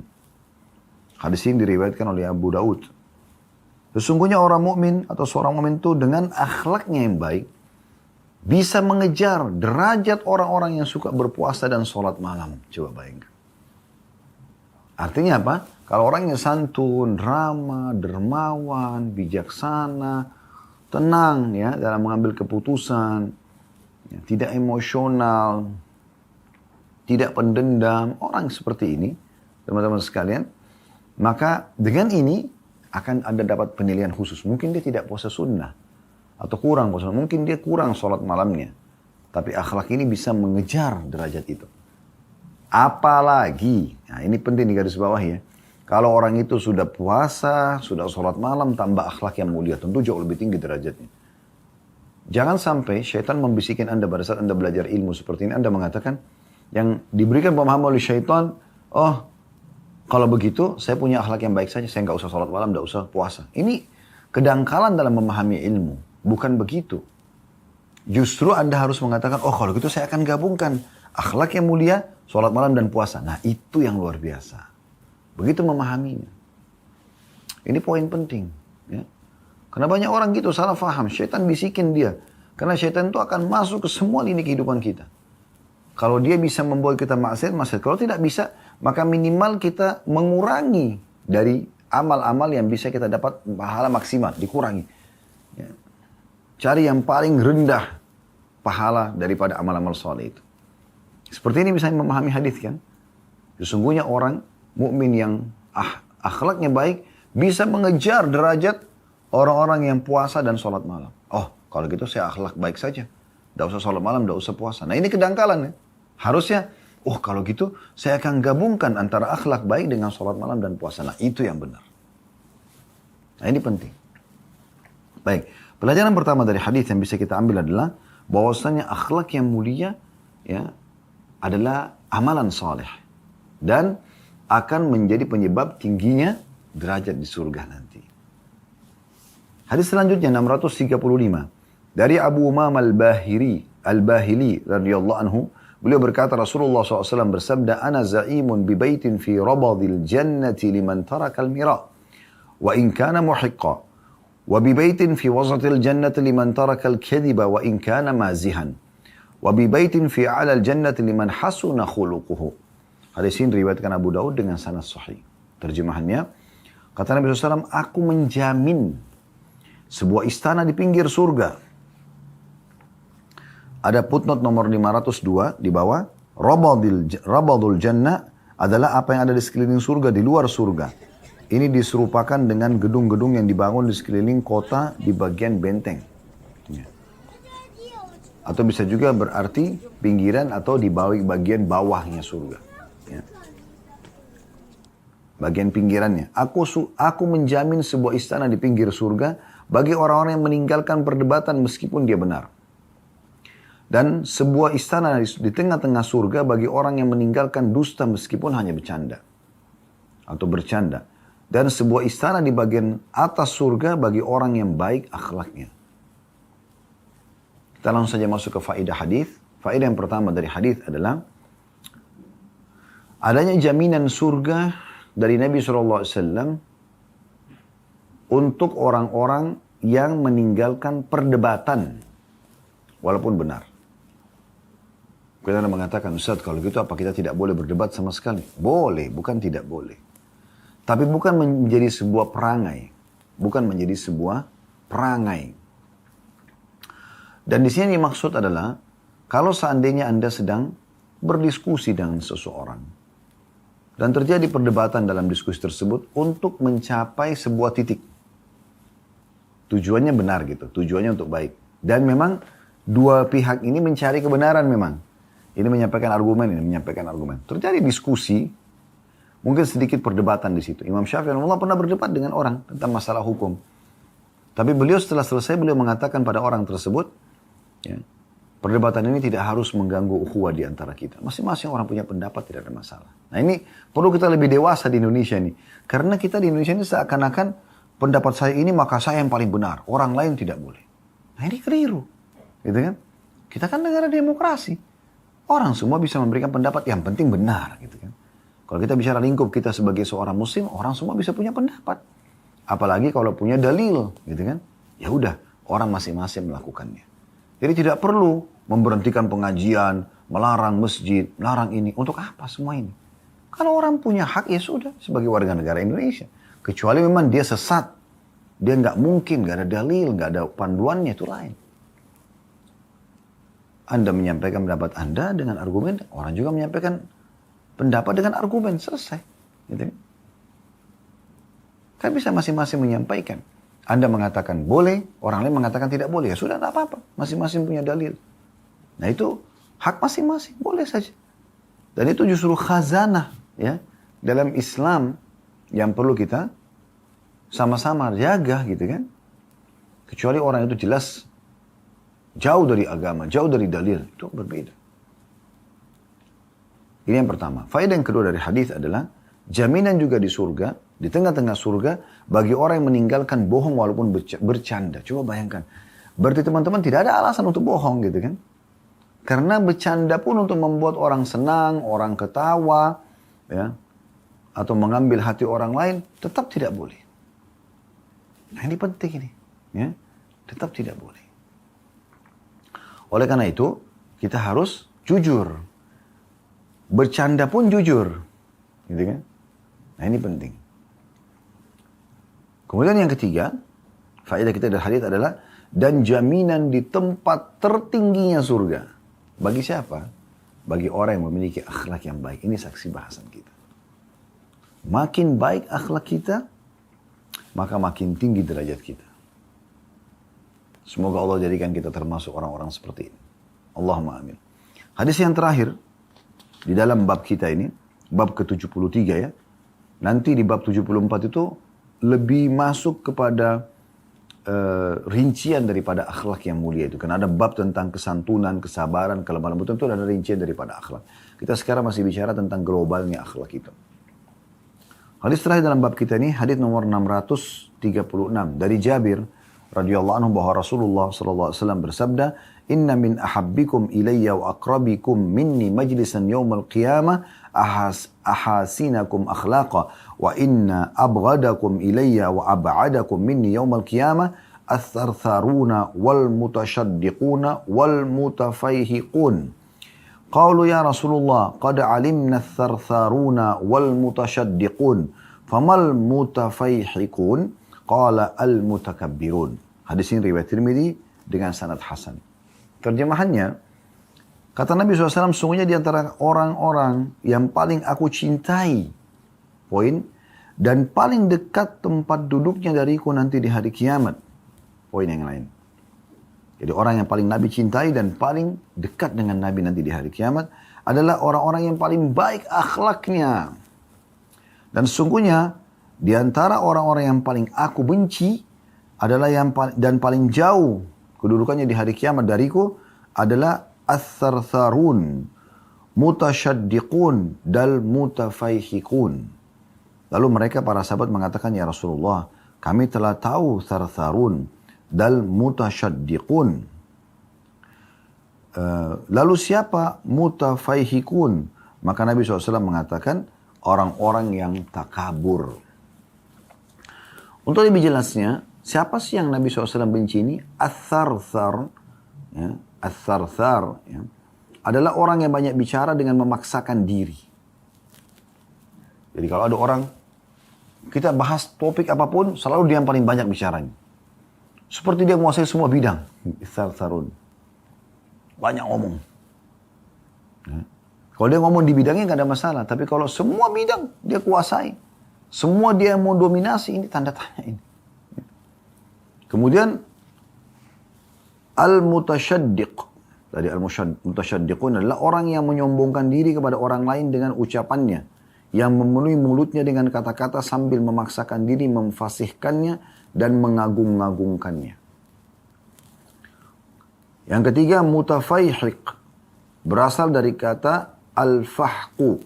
Hadis ini diriwayatkan oleh Abu Daud. Sesungguhnya orang mukmin atau seorang mukmin itu dengan akhlaknya yang baik bisa mengejar derajat orang-orang yang suka berpuasa dan sholat malam. Coba bayangkan. Artinya apa? Kalau orangnya santun, ramah, dermawan, bijaksana, tenang ya dalam mengambil keputusan, ya, tidak emosional, tidak pendendam, orang seperti ini, teman-teman sekalian, maka dengan ini akan ada dapat penilaian khusus. Mungkin dia tidak puasa sunnah, atau kurang puasa, mungkin dia kurang sholat malamnya. Tapi akhlak ini bisa mengejar derajat itu. Apalagi, nah ini penting di garis bawah ya. Kalau orang itu sudah puasa, sudah sholat malam, tambah akhlak yang mulia, tentu jauh lebih tinggi derajatnya. Jangan sampai syaitan membisikin Anda pada saat Anda belajar ilmu seperti ini, Anda mengatakan, yang diberikan pemahaman oleh syaitan, oh kalau begitu saya punya akhlak yang baik saja, saya nggak usah sholat malam, nggak usah puasa. Ini kedangkalan dalam memahami ilmu, bukan begitu. Justru Anda harus mengatakan, oh kalau gitu saya akan gabungkan akhlak yang mulia, sholat malam dan puasa. Nah itu yang luar biasa. Begitu memahaminya. Ini poin penting. Ya. Karena banyak orang gitu salah faham. Syaitan bisikin dia. Karena syaitan itu akan masuk ke semua lini kehidupan kita. Kalau dia bisa membuat kita maksiat. Kalau tidak bisa, maka minimal kita mengurangi dari amal-amal yang bisa kita dapat pahala maksimal. Dikurangi. Ya. Cari yang paling rendah pahala daripada amal-amal soleh itu. Seperti ini misalnya memahami hadis kan. Sesungguhnya orang mukmin yang akhlaknya baik bisa mengejar derajat orang-orang yang puasa dan sholat malam. Oh, kalau gitu saya akhlak baik saja. Tidak usah sholat malam, tidak usah puasa. Nah ini kedangkalan ya. Harusnya, oh kalau gitu saya akan gabungkan antara akhlak baik dengan sholat malam dan puasa. Nah itu yang benar. Nah ini penting. Baik, pelajaran pertama dari hadis yang bisa kita ambil adalah bahwasanya akhlak yang mulia ya adalah amalan saleh dan akan menjadi penyebab tingginya derajat di surga nanti. Hadis selanjutnya 635. Dari Abu Umamah Al-Bahili radhiyallahu anhu, beliau berkata Rasulullah SAW bersabda, "Ana za'imun bi baitin fi rabadil jannati liman tarakal mira, wa in kana muhiqqa, wa bi baitin fi wasatil jannati liman tarakal kadhiba wa in kana mazihan, wa bi baitin fi 'alal jannati liman hasuna khuluquhu." Hadis ini diriwayatkan Abu Daud dengan sanad sahih. Terjemahannya, kata Nabi SAW, aku menjamin sebuah istana di pinggir surga. Ada footnote nomor 502 di bawah. Rabadul jannah adalah apa yang ada di sekeliling surga, di luar surga. Ini diserupakan dengan gedung-gedung yang dibangun di sekeliling kota di bagian benteng. Ya. Atau bisa juga berarti pinggiran atau di bagian bawahnya surga. Ya. Bagian pinggirannya. Aku menjamin sebuah istana di pinggir surga bagi orang-orang yang meninggalkan perdebatan meskipun dia benar. Dan sebuah istana di tengah-tengah surga bagi orang yang meninggalkan dusta meskipun hanya bercanda. Atau bercanda. Dan sebuah istana di bagian atas surga bagi orang yang baik akhlaknya. Kita langsung saja masuk ke faedah hadis. Faedah yang pertama dari hadis adalah adanya jaminan surga dari Nabi SAW untuk orang-orang yang meninggalkan perdebatan walaupun benar. Kita mengatakan, Ustaz, kalau gitu apa kita tidak boleh berdebat sama sekali? Boleh, bukan tidak boleh. Tapi bukan menjadi sebuah perangai. Bukan menjadi sebuah perangai. Dan di sini maksud adalah, kalau seandainya Anda sedang berdiskusi dengan seseorang, dan terjadi perdebatan dalam diskusi tersebut untuk mencapai sebuah titik. Tujuannya benar gitu, tujuannya untuk baik. Dan memang dua pihak ini mencari kebenaran memang. Ini menyampaikan argumen, ini menyampaikan argumen. Terjadi diskusi, mungkin sedikit perdebatan di situ. Imam Syafi'i Allah pernah berdebat dengan orang tentang masalah hukum. Tapi beliau setelah selesai, beliau mengatakan pada orang tersebut, ya, perdebatan ini tidak harus mengganggu ukhuwah di antara kita. Masing-masing orang punya pendapat, tidak ada masalah. Nah ini perlu kita lebih dewasa di Indonesia nih. Karena kita di Indonesia ini seakan-akan pendapat saya ini maka saya yang paling benar. Orang lain tidak boleh. Nah ini keliru. Gitu kan? Kita kan negara demokrasi. Orang semua bisa memberikan pendapat yang penting benar. Gitu kan? Kalau kita bicara lingkup kita sebagai seorang muslim, orang semua bisa punya pendapat. Apalagi kalau punya dalil. Gitu kan? Ya udah, orang masing-masing melakukannya. Jadi tidak perlu memberhentikan pengajian, melarang masjid, melarang ini. Untuk apa semua ini? Kalau orang punya hak ya sudah sebagai warga negara Indonesia. Kecuali memang dia sesat. Dia nggak mungkin, nggak ada dalil, nggak ada panduannya, itu lain. Anda menyampaikan pendapat Anda dengan argumen, orang juga menyampaikan pendapat dengan argumen, selesai. Gitu. Kan bisa masing-masing menyampaikan. Anda mengatakan boleh, orang lain mengatakan tidak boleh. Ya sudah, tidak apa-apa. Masing-masing punya dalil. Nah itu hak masing-masing, boleh saja. Dan itu justru khazanah ya dalam Islam yang perlu kita sama-sama jaga gitu kan. Kecuali orang itu jelas jauh dari agama, jauh dari dalil, itu berbeda. Ini yang pertama. Faedah yang kedua dari hadis adalah jaminan juga di surga, di tengah-tengah surga, bagi orang yang meninggalkan bohong walaupun bercanda. Coba bayangkan. Berarti teman-teman tidak ada alasan untuk bohong gitu kan. Karena bercanda pun untuk membuat orang senang, orang ketawa, ya, atau mengambil hati orang lain, tetap tidak boleh. Nah ini penting ini. Ya, tetap tidak boleh. Oleh karena itu, kita harus jujur. Bercanda pun jujur. Gitu kan? Nah ini penting. Kemudian yang ketiga, faedah kita dari hadis adalah, dan jaminan di tempat tertingginya surga. Bagi siapa? Bagi orang yang memiliki akhlak yang baik. Ini saksi bahasan kita. Makin baik akhlak kita, maka makin tinggi derajat kita. Semoga Allah jadikan kita termasuk orang-orang seperti ini. Allahumma amin. Hadis yang terakhir, di dalam bab kita ini, bab ke-73 ya. Nanti di bab 74 itu lebih masuk kepada rincian daripada akhlak yang mulia itu. Karena ada bab tentang kesantunan, kesabaran, kelemah lembutan, itu ada rincian daripada akhlak. Kita sekarang masih bicara tentang globalnya akhlak itu. Hadis terakhir dalam bab kita ini, hadis nomor 636 dari Jabir radhiyallahu anhu bahwa Rasulullah sallallahu alaihi wasallam bersabda, "Inna min ahabbikum ilayya wa aqrabikum minni majlisan yaumal qiyamah ahasinakum akhlaqa wa inna abghadakum ilayya wa ab'adakum minni yaumal qiyamah الثرثارون والمتشدقون والمتفيهقون قالوا يا رسول الله قد علمنا الثرثارون والمتشدقون فما المتفيهقون قال المتكبرون. Hadis ini riwayat Tirmidzi dengan sanad hasan. Terjemahannya, kata Nabi SAW, sungguhnya di antara orang-orang yang paling aku cintai, dan paling dekat tempat duduknya dariku nanti di hari kiamat. Poin yang lain. Jadi orang yang paling Nabi cintai dan paling dekat dengan Nabi nanti di hari kiamat adalah orang-orang yang paling baik akhlaknya. Dan sungguhnya di antara orang-orang yang paling aku benci adalah dan paling jauh kedudukannya di hari kiamat dariku adalah as-sartharun, mutasyaddiqun, dal mutafaihikun. Lalu mereka para sahabat mengatakan, ya Rasulullah, kami telah tahu sartharun dal mutasyaddiqun. Lalu siapa mutafaihikun? Maka Nabi SAW mengatakan orang-orang yang takabur. Untuk lebih jelasnya, siapa sih yang Nabi SAW benci ini? Ats-tsartsar, ya, ats-tsartsar, ya, adalah orang yang banyak bicara dengan memaksakan diri. Jadi kalau ada orang, kita bahas topik apapun, selalu dia yang paling banyak bicaranya. Seperti dia menguasai semua bidang. Ats-tsartsarun. Banyak ngomong. Ya. Kalau dia ngomong di bidangnya nggak ada masalah. Tapi kalau semua bidang dia kuasai. Semua dia yang mau dominasi, ini tanda tanya ini. Kemudian al-mutasyaddiq. Dari al-mutasyaddiqun adalah orang yang menyombongkan diri kepada orang lain dengan ucapannya. Yang memenuhi mulutnya dengan kata-kata sambil memaksakan diri memfasihkannya dan mengagung-agungkannya. Yang ketiga, mutafaihiq. Berasal dari kata al-fahqu.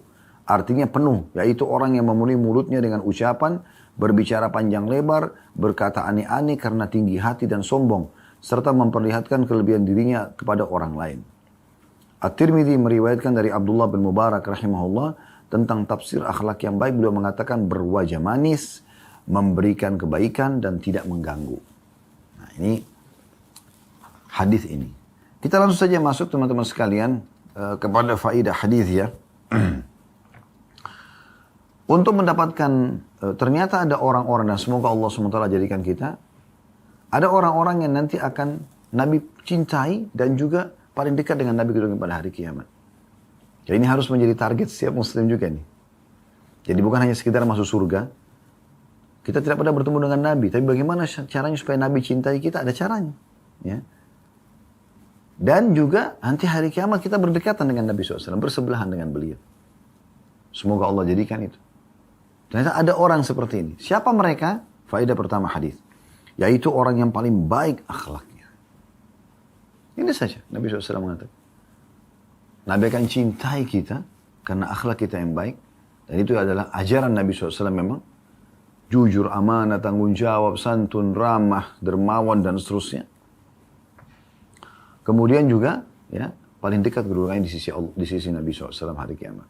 Artinya penuh, yaitu orang yang memenuhi mulutnya dengan ucapan, berbicara panjang lebar, berkata aneh-aneh karena tinggi hati dan sombong, serta memperlihatkan kelebihan dirinya kepada orang lain. At-Tirmidzi meriwayatkan dari Abdullah bin Mubarak rahimahullah tentang tafsir akhlak yang baik. Beliau mengatakan berwajah manis, memberikan kebaikan dan tidak mengganggu. Nah, ini hadis ini. Kita langsung saja masuk teman-teman sekalian kepada faedah hadis ya. Untuk mendapatkan ternyata ada orang-orang, dan semoga Allah SWT jadikan kita, ada orang-orang yang nanti akan Nabi cintai dan juga paling dekat dengan Nabi pada hari kiamat. Jadi ini harus menjadi target setiap muslim juga nih. Jadi bukan hanya sekedar masuk surga. Kita tidak pernah bertemu dengan Nabi, tapi bagaimana caranya supaya Nabi cintai kita? Ada caranya. Ya. Dan juga nanti hari kiamat kita berdekatan dengan Nabi SAW, bersebelahan dengan beliau. Semoga Allah jadikan itu. Ternyata ada orang seperti ini. Siapa mereka? Faedah pertama hadis, yaitu orang yang paling baik akhlaknya. Ini saja Nabi SAW mengatakan. Nabi akan cintai kita karena akhlak kita yang baik. Dan itu adalah ajaran Nabi SAW memang. Jujur, amanah, tanggung jawab, santun, ramah, dermawan, dan seterusnya. Kemudian juga, ya, paling dekat kedudukannya di sisi Nabi SAW hari kiamat.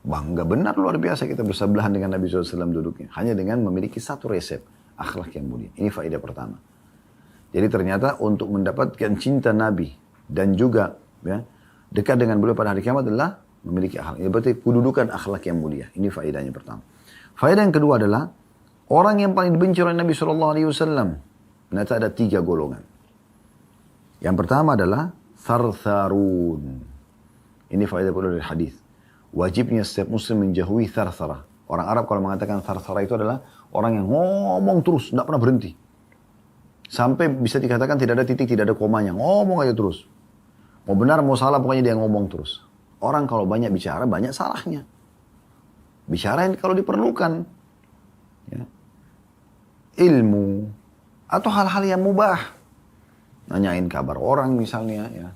Bangga benar luar biasa kita bersebelahan dengan Nabi SAW duduknya. Hanya dengan memiliki satu resep, akhlak yang mulia. Ini faedah pertama. Jadi ternyata untuk mendapatkan cinta Nabi dan juga ya, dekat dengan beliau pada hari kiamat adalah memiliki akhlak. Ini berarti kedudukan akhlak yang mulia. Ini faedahnya pertama. Faedah yang kedua adalah orang yang paling dibenci oleh Nabi SAW. Ternyata ada 3 golongan. Yang pertama adalah thartharun. Ini faedah kedua dari hadis. Wajibnya setiap muslim menjauhi tharthara. Orang Arab kalau mengatakan tharthara itu adalah orang yang ngomong terus, tidak pernah berhenti. Sampai bisa dikatakan tidak ada titik, tidak ada komanya. Ngomong aja terus. Mau benar, mau salah, pokoknya dia ngomong terus. Orang kalau banyak bicara, banyak salahnya. Bicara yang kalau diperlukan. Ya. Ilmu. Atau hal-hal yang mubah. Nanyain kabar orang misalnya. Ya.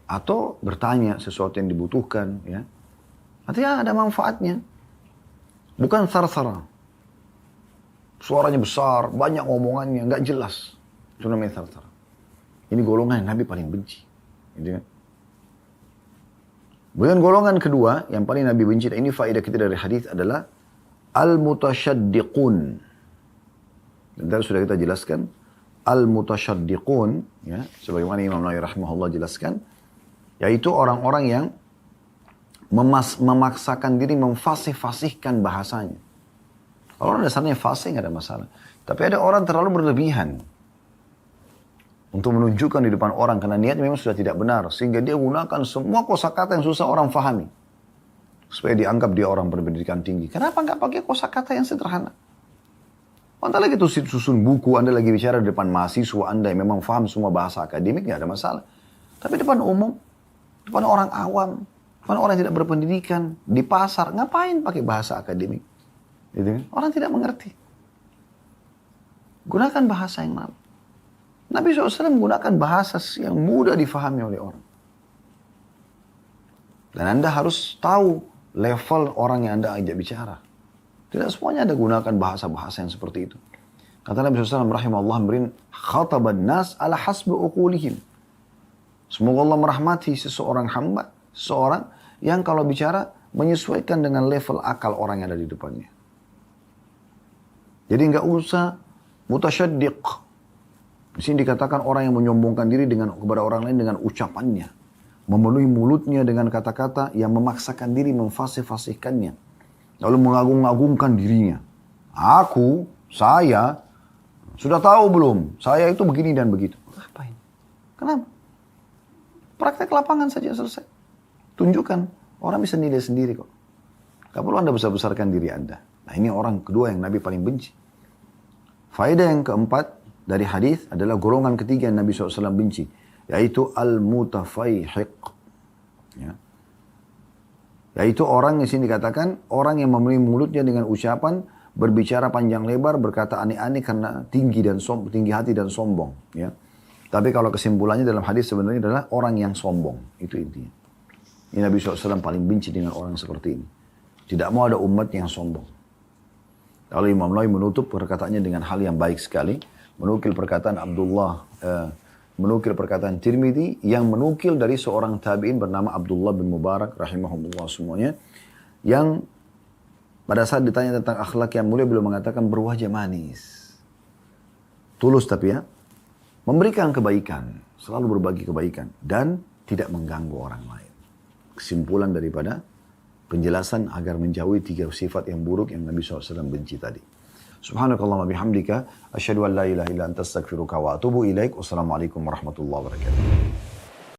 Atau bertanya sesuatu yang dibutuhkan. Ya. Artinya ada manfaatnya. Bukan tharthara. Suaranya besar, banyak omongannya, nggak jelas. Itu namanya Thar-Thar. Ini golongan yang Nabi paling benci. Gitu kan? Kemudian golongan kedua yang paling Nabi benci, ini faedah kita dari hadis adalah al-mutasyaddiqun. Dan sudah kita jelaskan al-mutasyaddiqun, ya, sebagaimana Imam Nawawi rahimahullah jelaskan, yaitu orang-orang yang memaksakan diri memfasih-fasihkan bahasanya. Orang dasarnya fasih nggak ada masalah. Tapi ada orang terlalu berlebihan untuk menunjukkan di depan orang karena niatnya memang sudah tidak benar, sehingga dia gunakan semua kosakata yang susah orang fahami supaya dianggap dia orang berpendidikan tinggi. Kenapa nggak pakai kosakata yang sederhana? Anda lagi tuh susun buku, Anda lagi bicara di depan mahasiswa Anda yang memang faham semua bahasa akademik, nggak ada masalah. Tapi depan umum, depan orang awam, depan orang yang tidak berpendidikan, di pasar, ngapain pakai bahasa akademik? Gitu. Orang tidak mengerti. Gunakan bahasa yang mana? Nabi SAW menggunakan bahasa yang mudah difahami oleh orang. Dan Anda harus tahu level orang yang Anda ajak bicara. Tidak semuanya Anda gunakan bahasa-bahasa yang seperti itu. Kata Nabi SAW rahimahullah memberi khataban nas ala hasbi uqulihim. Semoga Allah merahmati seseorang hamba, seseorang yang kalau bicara menyesuaikan dengan level akal orang yang ada di depannya. Jadi nggak usah mutasyaddiq. Di sini dikatakan orang yang menyombongkan diri kepada orang lain dengan ucapannya. Memenuhi mulutnya dengan kata-kata yang memaksakan diri memfasih-fasihkannya. Lalu mengagung-agungkan dirinya. Aku, saya, sudah tahu belum? Saya itu begini dan begitu. Ngapain? Kenapa? Praktek lapangan saja selesai. Tunjukkan. Orang bisa nilai sendiri kok. Gak perlu Anda besar-besarkan diri Anda. Nah ini orang kedua yang Nabi paling benci. Faedah yang keempat dari hadis adalah golongan ketiga yang Nabi SAW benci, yaitu al-mutafaihiq. Ya. Yaitu orang yang sini dikatakan, orang yang memenuhi mulutnya dengan ucapan, berbicara panjang lebar, berkata aneh-aneh karena tinggi hati dan sombong. Ya. Tapi kalau kesimpulannya dalam hadis sebenarnya adalah orang yang sombong. Itu intinya. Ini Nabi SAW paling benci dengan orang seperti ini. Tidak mau ada umat yang sombong. Lalu Imam Nawawi menutup perkataannya dengan hal yang baik sekali. Menukil perkataan menukil perkataan Tirmidzi yang menukil dari seorang tabi'in bernama Abdullah bin Mubarak rahimahullah semuanya. Yang pada saat ditanya tentang akhlak yang mulia beliau mengatakan berwajah manis. Tulus tapi ya. Memberikan kebaikan. Selalu berbagi kebaikan. Dan tidak mengganggu orang lain. Kesimpulan daripada penjelasan agar menjauhi tiga sifat yang buruk yang Nabi SAW benci tadi. Subhanakallahumma bihamdika. Asyhadu an la ilaha illa anta astaghfiruka wa atubu ilaik. Wassalamualaikum warahmatullahi wabarakatuh.